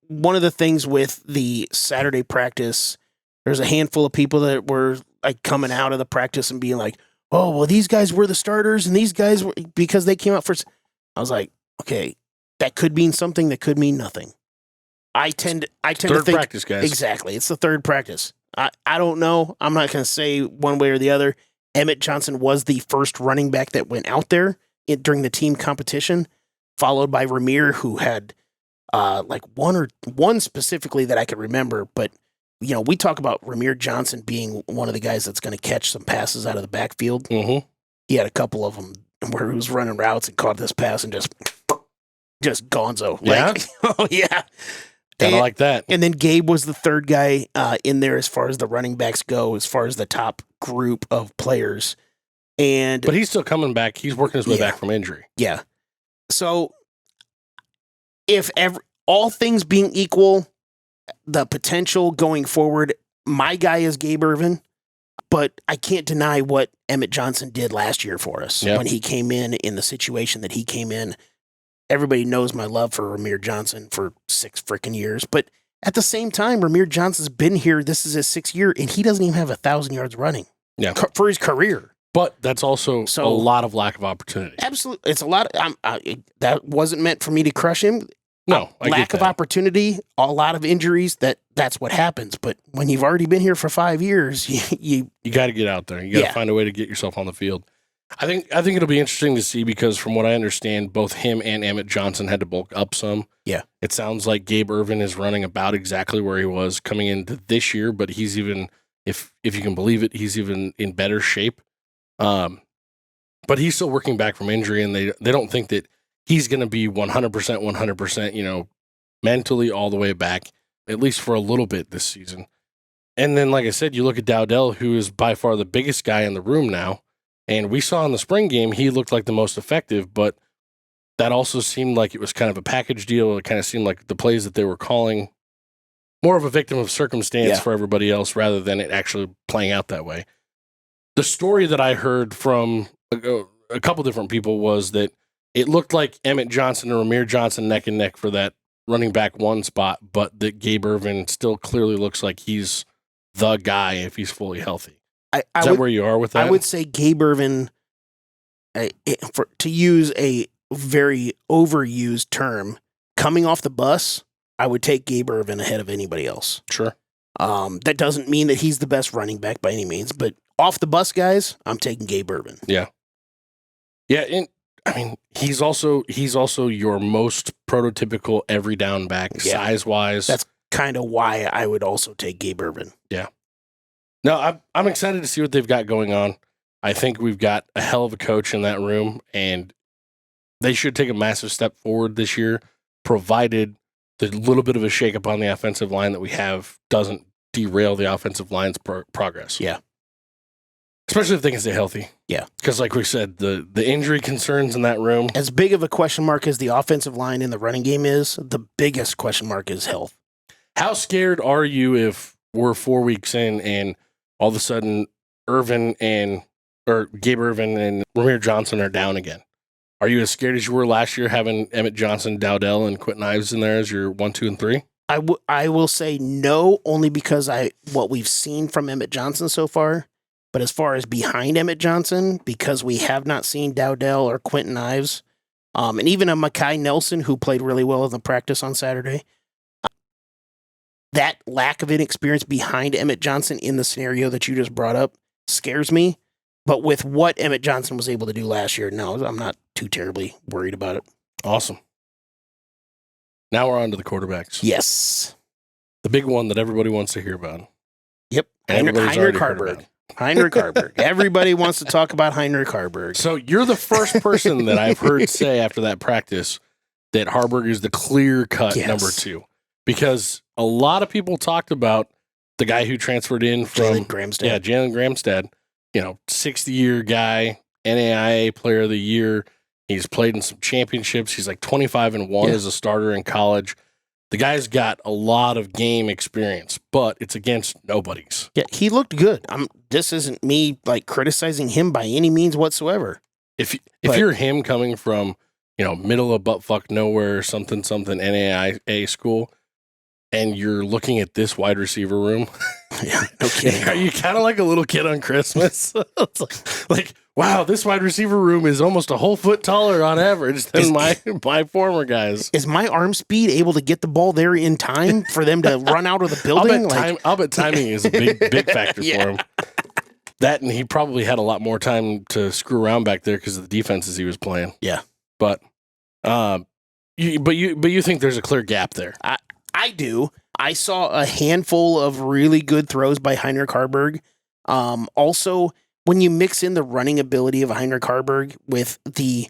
one of the things with the Saturday practice, there's a handful of people that were like coming out of the practice and being like, oh, well, these guys were the starters and these guys were because they came out first. I was like, okay, that could mean something, that could mean nothing. I tend to think practice, guys. Exactly. It's the third practice. I don't know. I'm not going to say one way or the other. Emmett Johnson was the first running back that went out there during the team competition, followed by Ramir, who had one specifically that I could remember. But, we talk about Ramir Johnson being one of the guys that's going to catch some passes out of the backfield. Mm-hmm. He had a couple of them where he was running routes and caught this pass and just just gonzo. Yeah? Oh, yeah. Kind of like that. And then Gabe was the third guy in there as far as the running backs go, as far as the top group of players. But he's still coming back. He's working his way back from injury. Yeah. So if all things being equal, the potential going forward, my guy is Gabe Ervin, but I can't deny what Emmett Johnson did last year for us when he came in the situation that he came in. Everybody knows my love for Rahmir Johnson for 6 freaking years, but at the same time, Rahmir Johnson's been here. This is his 6th year, and he doesn't even have 1,000 yards running for his career. But that's also a lot of lack of opportunity. Absolutely. It's a lot. That wasn't meant for me to crush him. No, lack of opportunity, a lot of injuries. That's what happens. But when you've already been here for 5 years, you got to get out there. You got to find a way to get yourself on the field. I think it'll be interesting to see because from what I understand, both him and Emmett Johnson had to bulk up some. Yeah, it sounds like Gabe Ervin is running about exactly where he was coming into this year, but he's even, if you can believe it, he's even in better shape. But he's still working back from injury, and they don't think that he's going to be 100%, mentally all the way back, at least for a little bit this season. And then, like I said, you look at Dowdell, who is by far the biggest guy in the room now. And we saw in the spring game, he looked like the most effective, but that also seemed like it was kind of a package deal. It kind of seemed like the plays that they were calling more of a victim of circumstance for everybody else rather than it actually playing out that way. The story that I heard from a couple different people was that it looked like Emmett Johnson and Rahmir Johnson neck and neck for that running back 1 spot, but that Gabe Ervin still clearly looks like he's the guy if he's fully healthy. Is that where you are with that? I would say Gabe Ervin, to use a very overused term, coming off the bus, I would take Gabe Ervin ahead of anybody else. Sure. That doesn't mean that he's the best running back by any means, but off the bus guys, I'm taking Gabe Ervin. Yeah. Yeah, and I mean, he's also your most prototypical every down back, size-wise. That's kind of why I would also take Gabe Ervin. Yeah. No, I'm excited to see what they've got going on. I think we've got a hell of a coach in that room, and they should take a massive step forward this year, provided the little bit of a shakeup on the offensive line that we have doesn't derail the offensive line's progress. Yeah. Especially if they can stay healthy. Yeah. Because like we said, the injury concerns in that room. As big of a question mark as the offensive line in the running game is, the biggest question mark is health. How scared are you if we're 4 weeks in and all of a sudden Gabe Ervin and Rahmir Johnson are down again? Are you as scared as you were last year having Emmett Johnson, Dowdell, and Quentin Ives in there as your 1, 2, and 3? I will say no, only because what we've seen from Emmett Johnson so far. But as far as behind Emmett Johnson, because we have not seen Dowdell or Quentin Ives, and even a Mekhi Nelson who played really well in the practice on Saturday, that lack of inexperience behind Emmett Johnson in the scenario that you just brought up scares me. But with what Emmett Johnson was able to do last year, no, I'm not too terribly worried about it. Awesome. Now we're on to the quarterbacks. Yes. The big one that everybody wants to hear about. Yep. Heinrich Haarberg. Heinrich Haarberg. Everybody wants to talk about Heinrich Haarberg. So you're the first person that I've heard say after that practice that Haarberg is the clear-cut number 2. Because a lot of people talked about the guy who transferred in from Jalen Gramstad. Yeah, Jalen Gramstad. 60-year guy, NAIA Player of the Year. He's played in some championships. He's like 25-1 as a starter in college. The guy's got a lot of game experience, but it's against nobodies. Yeah, he looked good. This isn't me criticizing him by any means whatsoever. If you're him coming from, middle of buttfuck nowhere, something NAIA school, and you're looking at this wide receiver room, yeah, no kidding. Are you kind of like a little kid on Christmas? It's like, wow, this wide receiver room is almost a whole foot taller on average than my former guys. Is my arm speed able to get the ball there in time for them to run out of the building? I'll bet timing is a big factor for him. That, and he probably had a lot more time to screw around back there because of the defenses he was playing. Yeah, but you think there's a clear gap there? I do. I saw a handful of really good throws by Heinrich Haarberg. Also, when you mix in the running ability of Heinrich Haarberg with the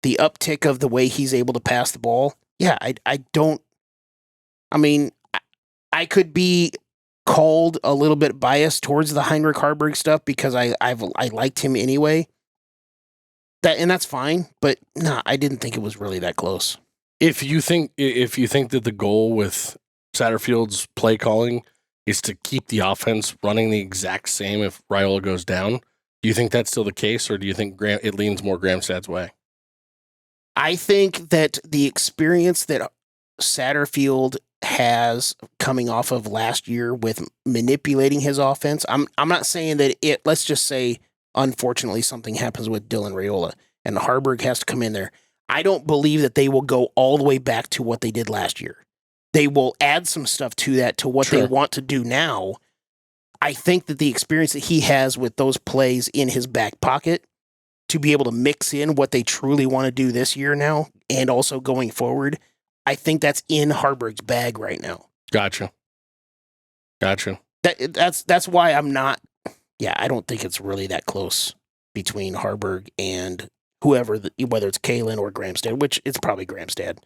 the uptick of the way he's able to pass the ball, yeah, I could be called a little bit biased towards the Heinrich Haarberg stuff because I liked him anyway. And that's fine, but no, I didn't think it was really that close. If you think that the goal with Satterfield's play calling is to keep the offense running the exact same if Raiola goes down, do you think that's still the case, or do you think it leans more Gramstad's way? I think that the experience that Satterfield has coming off of last year with manipulating his offense, I'm not saying that let's just say, unfortunately, something happens with Dylan Raiola and Haarberg has to come in there. I don't believe that they will go all the way back to what they did last year. They will add some stuff to that, to what they want to do now. I think that the experience that he has with those plays in his back pocket to be able to mix in what they truly want to do this year now and also going forward, I think that's in Haarberg's bag right now. Gotcha. That's why I'm not. Yeah, I don't think it's really that close between Haarberg and whoever, whether it's Kalen or Gramstad, which it's probably Gramstad.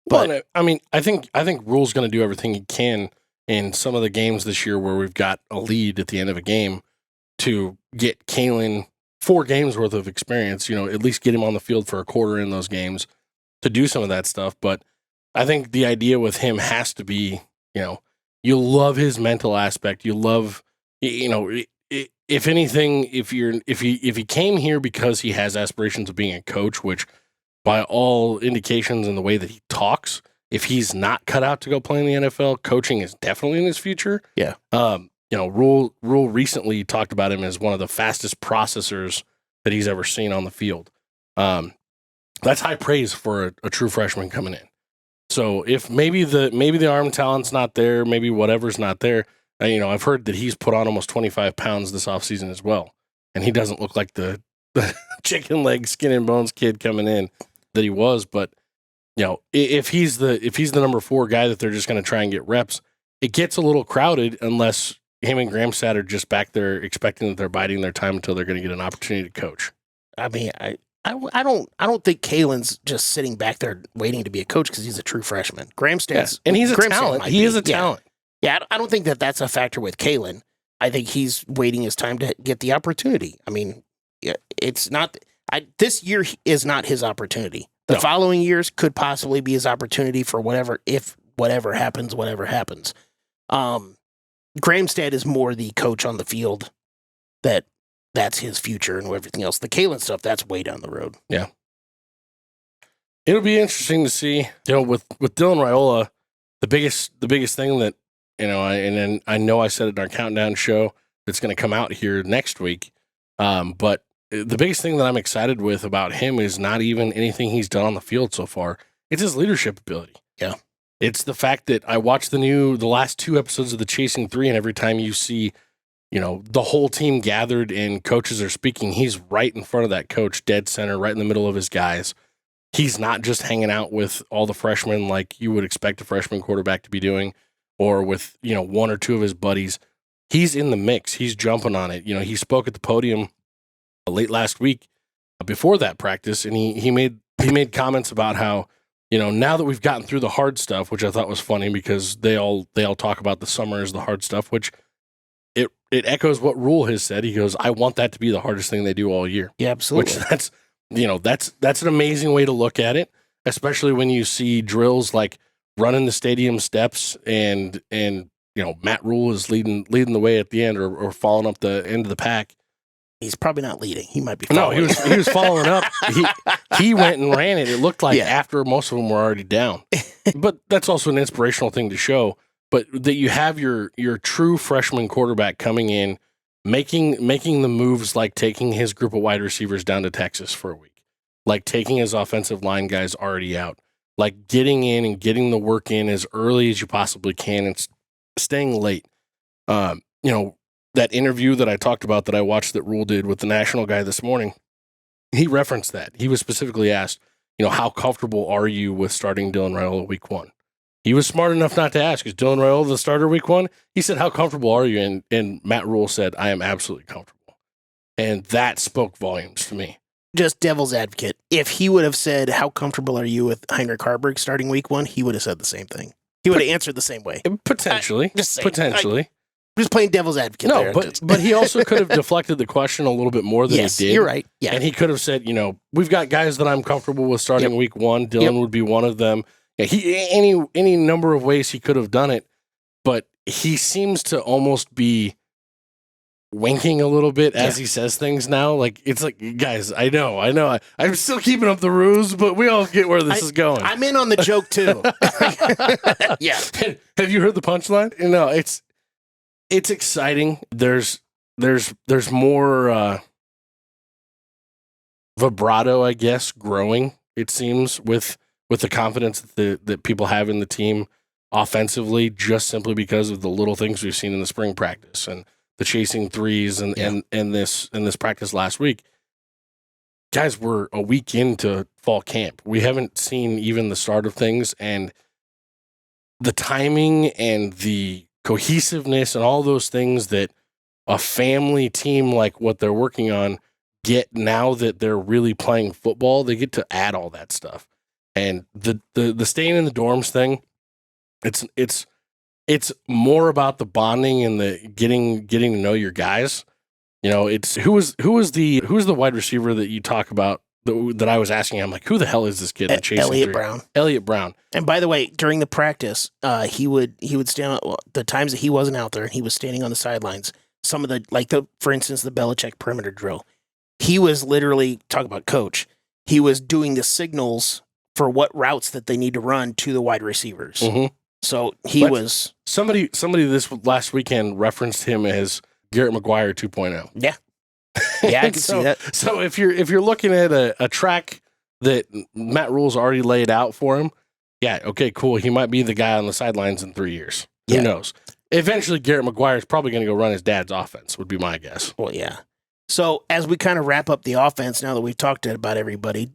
But well, I mean, I think Rhule's going to do everything he can in some of the games this year where we've got a lead at the end of a game to get Kalen 4 games worth of experience. At least get him on the field for a quarter in those games to do some of that stuff. But I think the idea with him has to be, you love his mental aspect. You love, if anything, if he came here because he has aspirations of being a coach, which by all indications and the way that he talks, if he's not cut out to go play in the NFL, coaching is definitely in his future. Yeah. Rhule recently talked about him as one of the fastest processors that he's ever seen on the field. That's high praise for a true freshman coming in. So if maybe the arm talent's not there, maybe whatever's not there, I've heard that he's put on almost 25 pounds this offseason as well. And he doesn't look like the chicken leg, skin and bones kid coming in that he was. But, if he's the number 4 guy that they're just going to try and get reps, it gets a little crowded unless him and Gramstad are just back there expecting that they're biding their time until they're going to get an opportunity to coach. I mean, I don't think Kalen's just sitting back there waiting to be a coach because he's a true freshman. Gramstad's and he's a Gramstad talent. He is a talent. Yeah, I don't think that that's a factor with Kalen. I think he's waiting his time to get the opportunity. I mean, it's not. This year is not his opportunity. The following years could possibly be his opportunity for whatever happens. Gramstad is more the coach on the field. That's his future and everything else. The Kalen stuff, that's way down the road. Yeah. It'll be interesting to see, with Dylan Raiola, the biggest thing that, I know I said it in our countdown show that's going to come out here next week. But the biggest thing that I'm excited with about him is not even anything he's done on the field so far. It's his leadership ability. Yeah. It's the fact that I watched the last 2 episodes of the Chasing 3, and every time you see, the whole team gathered and coaches are speaking, he's right in front of that coach, dead center, right in the middle of his guys. He's not just hanging out with all the freshmen like you would expect a freshman quarterback to be doing, or with, 1 or 2 of his buddies. He's in the mix. He's jumping on it. He spoke at the podium late last week before that practice, and he made comments about how, now that we've gotten through the hard stuff, which I thought was funny because they all talk about the summer as the hard stuff, which it echoes what Rhule has said. He goes, I want that to be the hardest thing they do all year. Yeah, absolutely. Which that's an amazing way to look at it, especially when you see drills like running the stadium steps and Matt Rhule is leading the way at the end or following up the end of the pack. He's probably not leading. He might be following. No, he was following up. He went and ran it. It looked like after most of them were already down. But that's also an inspirational thing to show. But that you have your true freshman quarterback coming in, making the moves like taking his group of wide receivers down to Texas for a week, like taking his offensive line guys already out, like getting in and getting the work in as early as you possibly can and staying late. That interview that I talked about that I watched that Rhule did with the national guy this morning, he referenced that. He was specifically asked, how comfortable are you with starting Dylan Raiola week 1? He was smart enough not to ask, is Dylan Raiola the starter week 1? He said, how comfortable are you? And Matt Rhule said, I am absolutely comfortable. And that spoke volumes to me. just devil's advocate, if he would have said, how comfortable are you with Heinrich Harburg starting week 1, he would have said the same thing. He would have answered the same way. Potentially. Just saying. Potentially. Just playing devil's advocate No, there. but he also could have deflected the question a little bit more than Yes, he did. you're right. Yeah. And he could have said, we've got guys that I'm comfortable with starting week 1. Dylan would be one of them. Yeah, any number of ways he could have done it, but he seems to almost be winking a little bit as he says things now. Like, it's like, guys, I know. I'm still keeping up the ruse, but we all get where this is going. I'm in on the joke too. Yeah. Have you heard the punchline? It's exciting. There's more vibrato, I guess, growing, it seems, with the confidence that people have in the team offensively, just simply because of the little things we've seen in the spring practice and the chasing threes and this practice last week. Guys, we're a week into fall camp. We haven't seen even the start of things, and the timing and the cohesiveness and all those things that a family team like what they're working on get now that they're really playing football, they get to add all that stuff. And the staying in the dorms thing, it's more about the bonding and the getting to know your guys. It's who's the wide receiver that you talk about that I was asking. I'm like, who the hell is this kid? Elliott Brown. And by the way, during the practice, he would stand on the times that he wasn't out there, and he was standing on the sidelines. Some of for instance, the Belichick perimeter drill. He was literally, talk about coach. He was doing the signals for what routes that they need to run to the wide receivers. Mm-hmm. So he was somebody this last weekend referenced him as Garrett McGuire 2.0. Yeah. Yeah, I can see that. So if you're looking at a track that Matt Rhule's already laid out for him, yeah, okay, cool. He might be the guy on the sidelines in 3 years. Who knows? Eventually, Garrett McGuire is probably going to go run his dad's offense, would be my guess. Well, yeah. So as we kind of wrap up the offense, now that we've talked about everybody,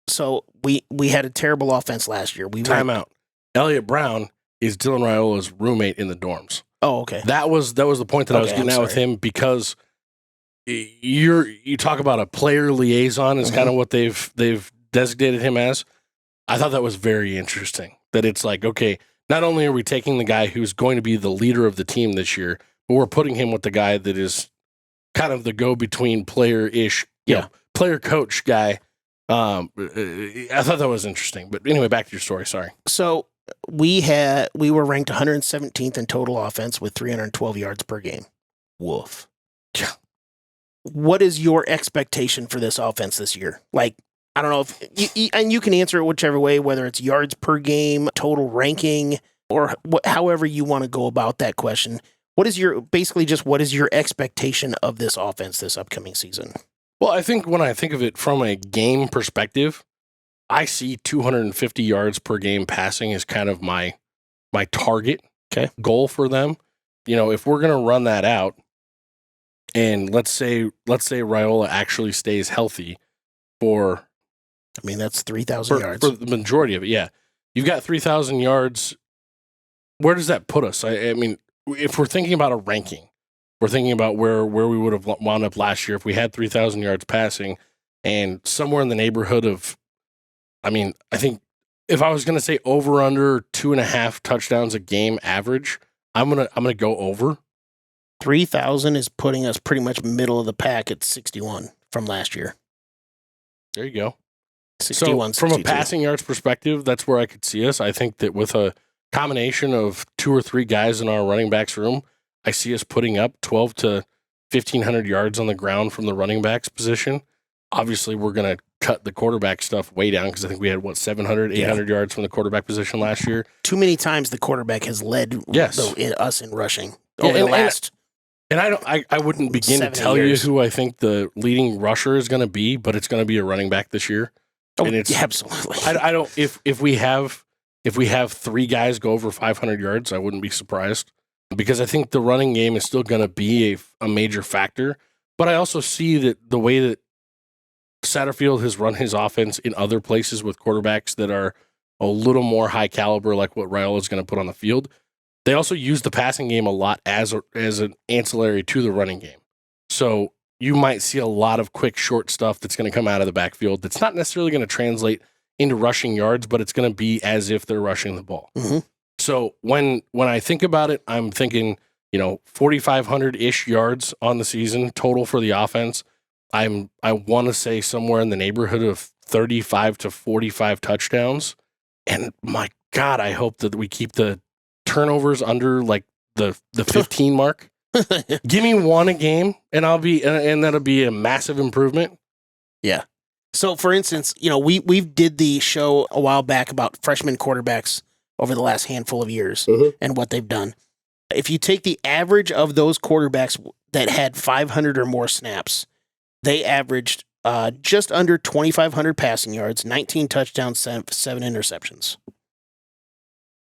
so we had a terrible offense last year. Time out. Elliott Brown is Dylan Raiola's roommate in the dorms. Oh, okay. That was the point that I was getting at with him, because you talk about a player liaison is kind of what they've designated him as. I thought that was very interesting. That it's like, okay, not only are we taking the guy who's going to be the leader of the team this year, but we're putting him with the guy that is kind of the go-between player-ish, player-coach guy. I thought that was interesting. But anyway, back to your story. Sorry. So we were ranked 117th in total offense with 312 yards per game. Woof. Yeah. What is your expectation for this offense this year? Like, I don't know if and you can answer it whichever way, whether it's yards per game, total ranking, or however you want to go about that question. What is your expectation of this offense this upcoming season? Well, I think when I think of it from a game perspective, I see 250 yards per game passing as kind of my target goal for them. If we're going to run that out, and let's say Raiola actually stays healthy for, that's 3,000 yards for the majority of it. Yeah, you've got 3,000 yards. Where does that put us? I mean, if we're thinking about a ranking, we're thinking about where we would have wound up last year if we had 3,000 yards passing, and somewhere in the neighborhood of, I think if I was going to say over under 2.5 touchdowns a game average, I'm gonna go over. 3,000 is putting us pretty much middle of the pack at 61 from last year. There you go. 61, so from 62. a passing yards perspective, that's where I could see us. I think that with a combination of 2 or 3 guys in our running backs room, I see us putting up 12 to 1,500 yards on the ground from the running backs position. Obviously, we're going to cut the quarterback stuff way down, because I think we had 700, 800 yards from the quarterback position last year. Too many times the quarterback has led us in rushing over the last. And I wouldn't begin to tell you who I think the leading rusher is going to be, but it's going to be a running back this year. Oh, and it's absolutely. I don't if we have 3 guys go over 500 yards, I wouldn't be surprised, because I think the running game is still going to be a major factor. But I also see that the way that Satterfield has run his offense in other places with quarterbacks that are a little more high caliber, like what Rhule is going to put on the field, they also use the passing game a lot as an ancillary to the running game. So you might see a lot of quick, short stuff that's going to come out of the backfield that's not necessarily going to translate into rushing yards, but it's going to be as if they're rushing the ball. Mm-hmm. So when I think about it, I'm thinking, 4,500-ish yards on the season total for the offense. I want to say somewhere in the neighborhood of 35 to 45 touchdowns. And my God, I hope that we keep the turnovers under like the 15 mark. Give me one a game, and that'll be a massive improvement. Yeah. So, for instance, we did the show a while back about freshman quarterbacks over the last handful of years and what they've done. If you take the average of those quarterbacks that had 500 or more snaps, they averaged just under 2,500 passing yards, 19 touchdowns, 7 interceptions.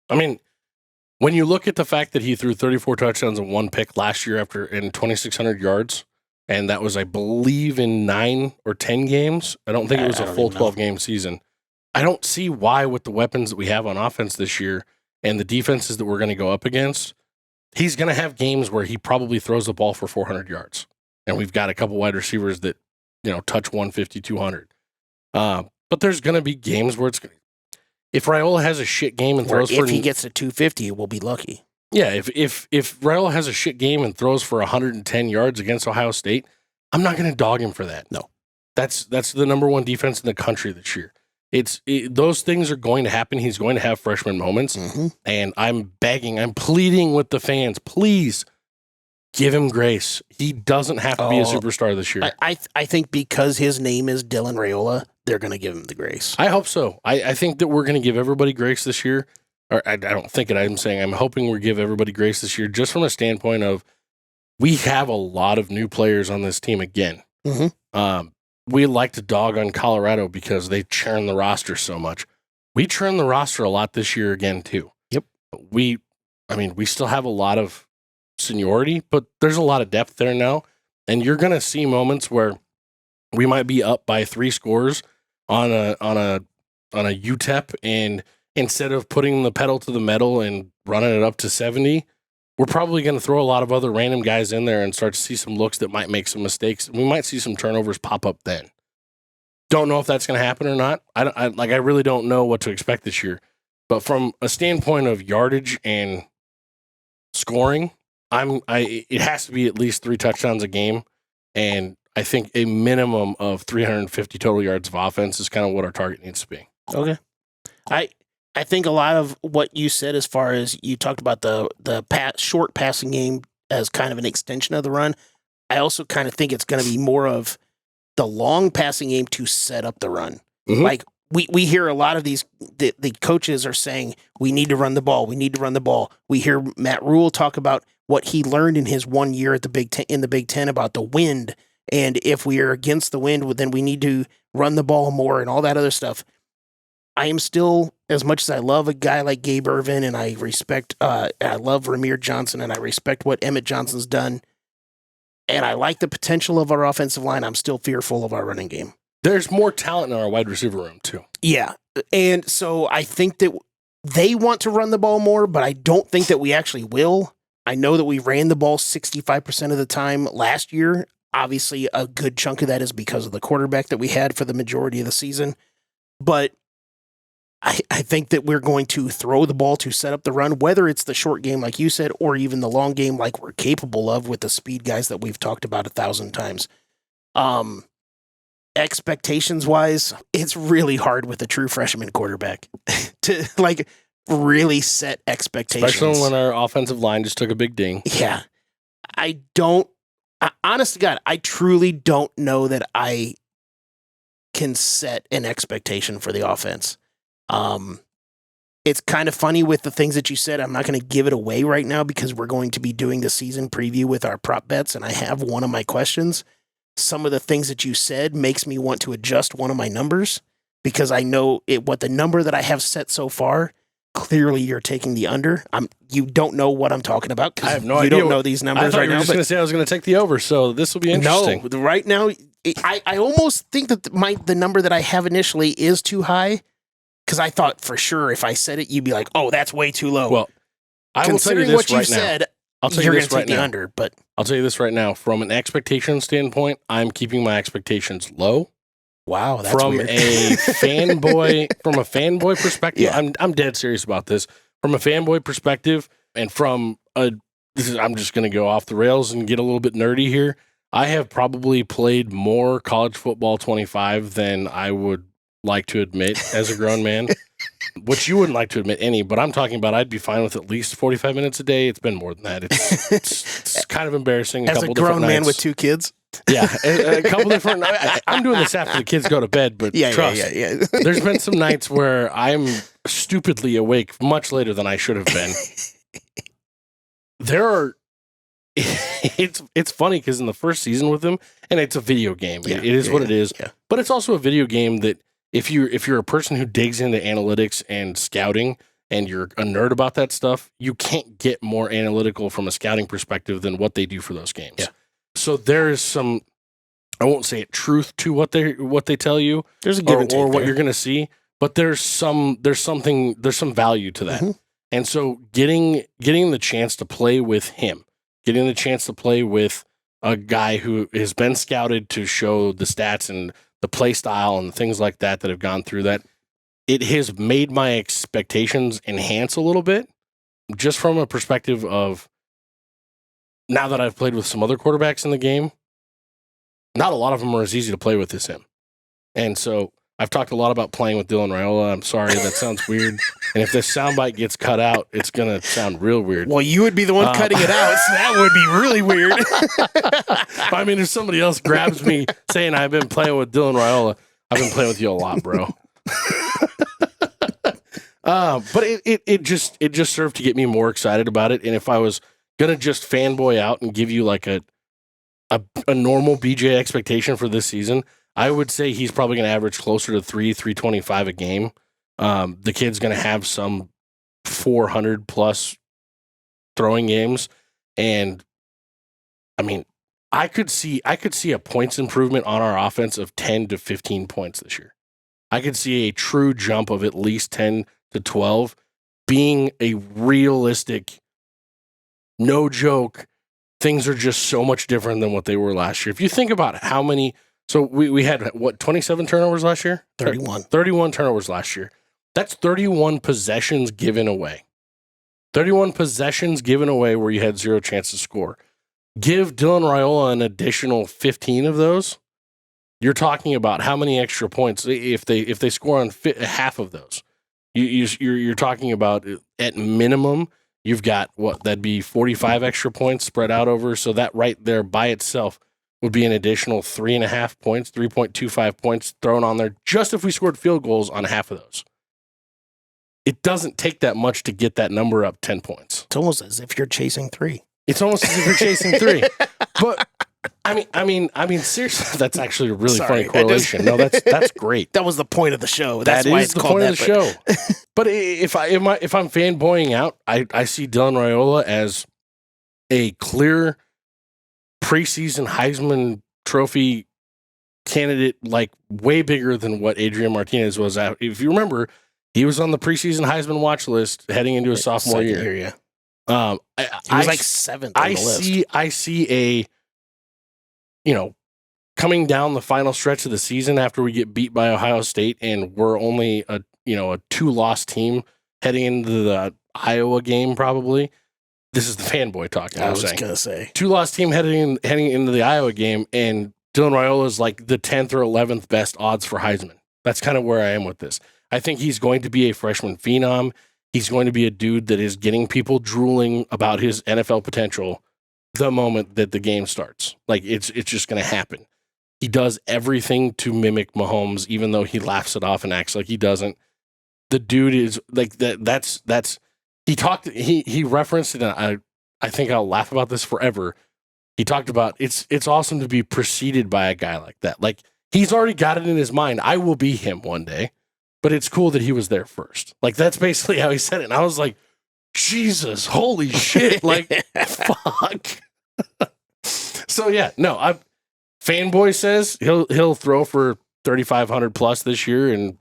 I mean, when you look at the fact that he threw 34 touchdowns and 1 pick last year in 2,600 yards, and that was, I believe, in 9 or 10 games. I don't think it was a full 12-game season. I don't see why, with the weapons that we have on offense this year and the defenses that we're going to go up against, he's going to have games where he probably throws the ball for 400 yards. And we've got a couple wide receivers that, touch 150, 200. But there's going to be games where if Raiola has a shit game and throws if he gets to 250, we'll be lucky. Yeah, if Rhule has a shit game and throws for 110 yards against Ohio State, I'm not going to dog him for that. No. That's the number one defense in the country this year. Those things are going to happen. He's going to have freshman moments, and I'm pleading with the fans, please give him grace. He doesn't have to be a superstar this year. I think because his name is Dylan Raiola, they're going to give him the grace. I hope so. I think that we're going to give everybody grace this year. Or I don't think it. I'm saying I'm hoping we give everybody grace this year, just from a standpoint of we have a lot of new players on this team again. We like to dog on Colorado because they churn the roster so much. We churn the roster a lot this year again too. Yep. We still have a lot of seniority, but there's a lot of depth there now, and you're going to see moments where we might be up by 3 scores on a UTEP, and instead of putting the pedal to the metal and running it up to 70, we're probably going to throw a lot of other random guys in there and start to see some looks that might make some mistakes. We might see some turnovers pop up then. Don't know if that's going to happen or not. I really don't know what to expect this year. But from a standpoint of yardage and scoring, it has to be at least 3 touchdowns a game, and I think a minimum of 350 total yards of offense is kind of what our target needs to be. Okay. I think a lot of what you said, as far as you talked about the short passing game as kind of an extension of the run, I also kind of think it's going to be more of the long passing game to set up the run. Like we hear a lot of these, the coaches are saying, we need to run the ball. We need to run the ball. We hear Matt Rhule talk about what he learned in his 1 year at in the Big Ten about the wind. And if we are against the wind, then we need to run the ball more and all that other stuff. I am still, as much as I love a guy like Gabe Ervin, and I respect, I love Ramir Johnson, and I respect what Emmett Johnson's done, and I like the potential of our offensive line, I'm still fearful of our running game. There's more talent in our wide receiver room, too. Yeah, and so I think that they want to run the ball more, but I don't think that we actually will. I know that we ran the ball 65% of the time last year. Obviously, a good chunk of that is because of the quarterback that we had for the majority of the season, but I think that we're going to throw the ball to set up the run, whether it's the short game, like you said, or even the long game, like we're capable of with the speed guys that we've talked about 1,000 times. Expectations wise, it's really hard with a true freshman quarterback to really set expectations. Especially when our offensive line just took a big ding. Yeah. Honest to God, I truly don't know that I can set an expectation for the offense. It's kind of funny with the things that you said. I'm not going to give it away right now because we're going to be doing the season preview with our prop bets, and I have one of my questions. Some of the things that you said makes me want to adjust one of my numbers because I know what the number that I have set so far. Clearly, you're taking the under. You don't know what I'm talking about because I have no idea. You don't know these numbers right now. I was just going to say I was going to take the over, so this will be interesting. No, right now, I almost think that the number that I have initially is too high because I thought for sure if I said it, you'd be like, "Oh, that's way too low." Well, I will tell you Considering this what you right now. said, I'll tell You're you going this to right take the now. under, but I'll tell you this right now. From an expectation standpoint, I'm keeping my expectations low. wow, that's From weird. a fanboy perspective, Yeah. I'm dead serious about this. From a fanboy perspective, and I'm just going to go off the rails and get a little bit nerdy here. I have probably played more college football 25 than I would like to admit as a grown man, which you wouldn't like to admit any, but I'm talking about I'd be fine with at least 45 minutes a day. It's been more than that. It's kind of embarrassing. As a grown man with 2 kids. Yeah, a couple different. I'm doing this after the kids go to bed, but trust, there's been some nights where I'm stupidly awake much later than I should have been. It's funny because in the first season with them, and it's a video game. It is what it is. Yeah. But it's also a video game that if you're a person who digs into analytics and scouting, and you're a nerd about that stuff, you can't get more analytical from a scouting perspective than what they do for those games. Yeah. So there is some, I won't say it truth to what they tell you. There's a give and take or what there. you're going to see, but there's some value to that. Mhm. And so getting the chance to play with him, getting the chance to play with a guy who has been scouted to show the stats and the play style and things like that have gone through that, it has made my expectations enhance a little bit, just from a perspective of now that I've played with some other quarterbacks in the game, not a lot of them are as easy to play with as him. And so I've talked a lot about playing with Dylan Raiola. I'm sorry, that sounds weird. And if this soundbite gets cut out, it's going to sound real weird. Well, you would be the one cutting it out, so that would be really weird. I mean, if somebody else grabs me saying I've been playing with Dylan Raiola, I've been playing with you a lot, bro. But it just served to get me more excited about it. And if I was gonna just fanboy out and give you like a normal BJ expectation for this season, I would say he's probably gonna average closer to 325 a game. The kid's gonna have some 400 plus throwing games, and I mean, I could see a points improvement on our offense of 10 to 15 points this year. I could see a true jump of at least 10 to 12 being a realistic, no joke. Things are just so much different than what they were last year. If you think about how many, so we had 27 turnovers last year? 31. 31 turnovers last year. That's 31 possessions given away. 31 possessions given away where you had zero chance to score. Give Dylan Raiola an additional 15 of those. You're talking about how many extra points if they score on half of those. You're talking about at minimum you've got that'd be 45 extra points spread out over. So that right there by itself would be an additional 3.5 points, 3.25 points thrown on there just if we scored field goals on half of those. It doesn't take that much to get that number up 10 points. It's almost as if you're chasing 3. It's almost as if you're chasing 3. But I mean, seriously, that's actually a really funny correlation. No, that's great. That was the point of the show. That's why it's the called point that, of the show. But if I'm fanboying out, I see Dylan Raiola as a clear preseason Heisman Trophy candidate, like way bigger than what Adrian Martinez was. If you remember, he was on the preseason Heisman watch list heading into his sophomore year. Yeah. He was like 7th on the list. I see coming down the final stretch of the season after we get beat by Ohio State and we're only a 2-loss team heading into the Iowa game probably. This is the fanboy talking. I was going to say. 2-loss team heading into the Iowa game, and Dylan Raiola is like the 10th or 11th best odds for Heisman. That's kind of where I am with this. I think he's going to be a freshman phenom. He's going to be a dude that is getting people drooling about his NFL potential the moment that the game starts. Like it's just going to happen. He does everything to mimic Mahomes, even though he laughs it off and acts like he doesn't. The dude is like that. That's he referenced it. And I think I'll laugh about this forever. He talked about it's awesome to be preceded by a guy like that. Like he's already got it in his mind. I will be him one day. But it's cool that he was there first. Like, that's basically how he said it. And I was like, Jesus, holy shit. Like, fuck. So, yeah, no, fanboy says he'll throw for 3,500 plus this year and,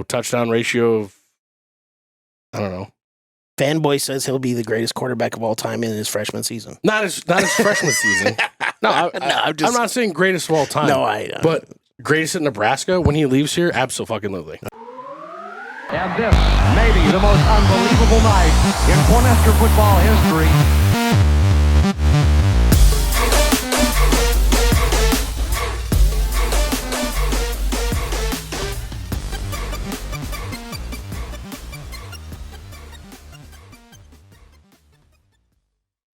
touchdown ratio of, I don't know, Fanboy says he'll be the greatest quarterback of all time in his freshman season. Not his freshman season. No, I'm not saying greatest of all time. No, but greatest at Nebraska when he leaves here, absolutely. And this may be the most unbelievable night in Cornhusker football history.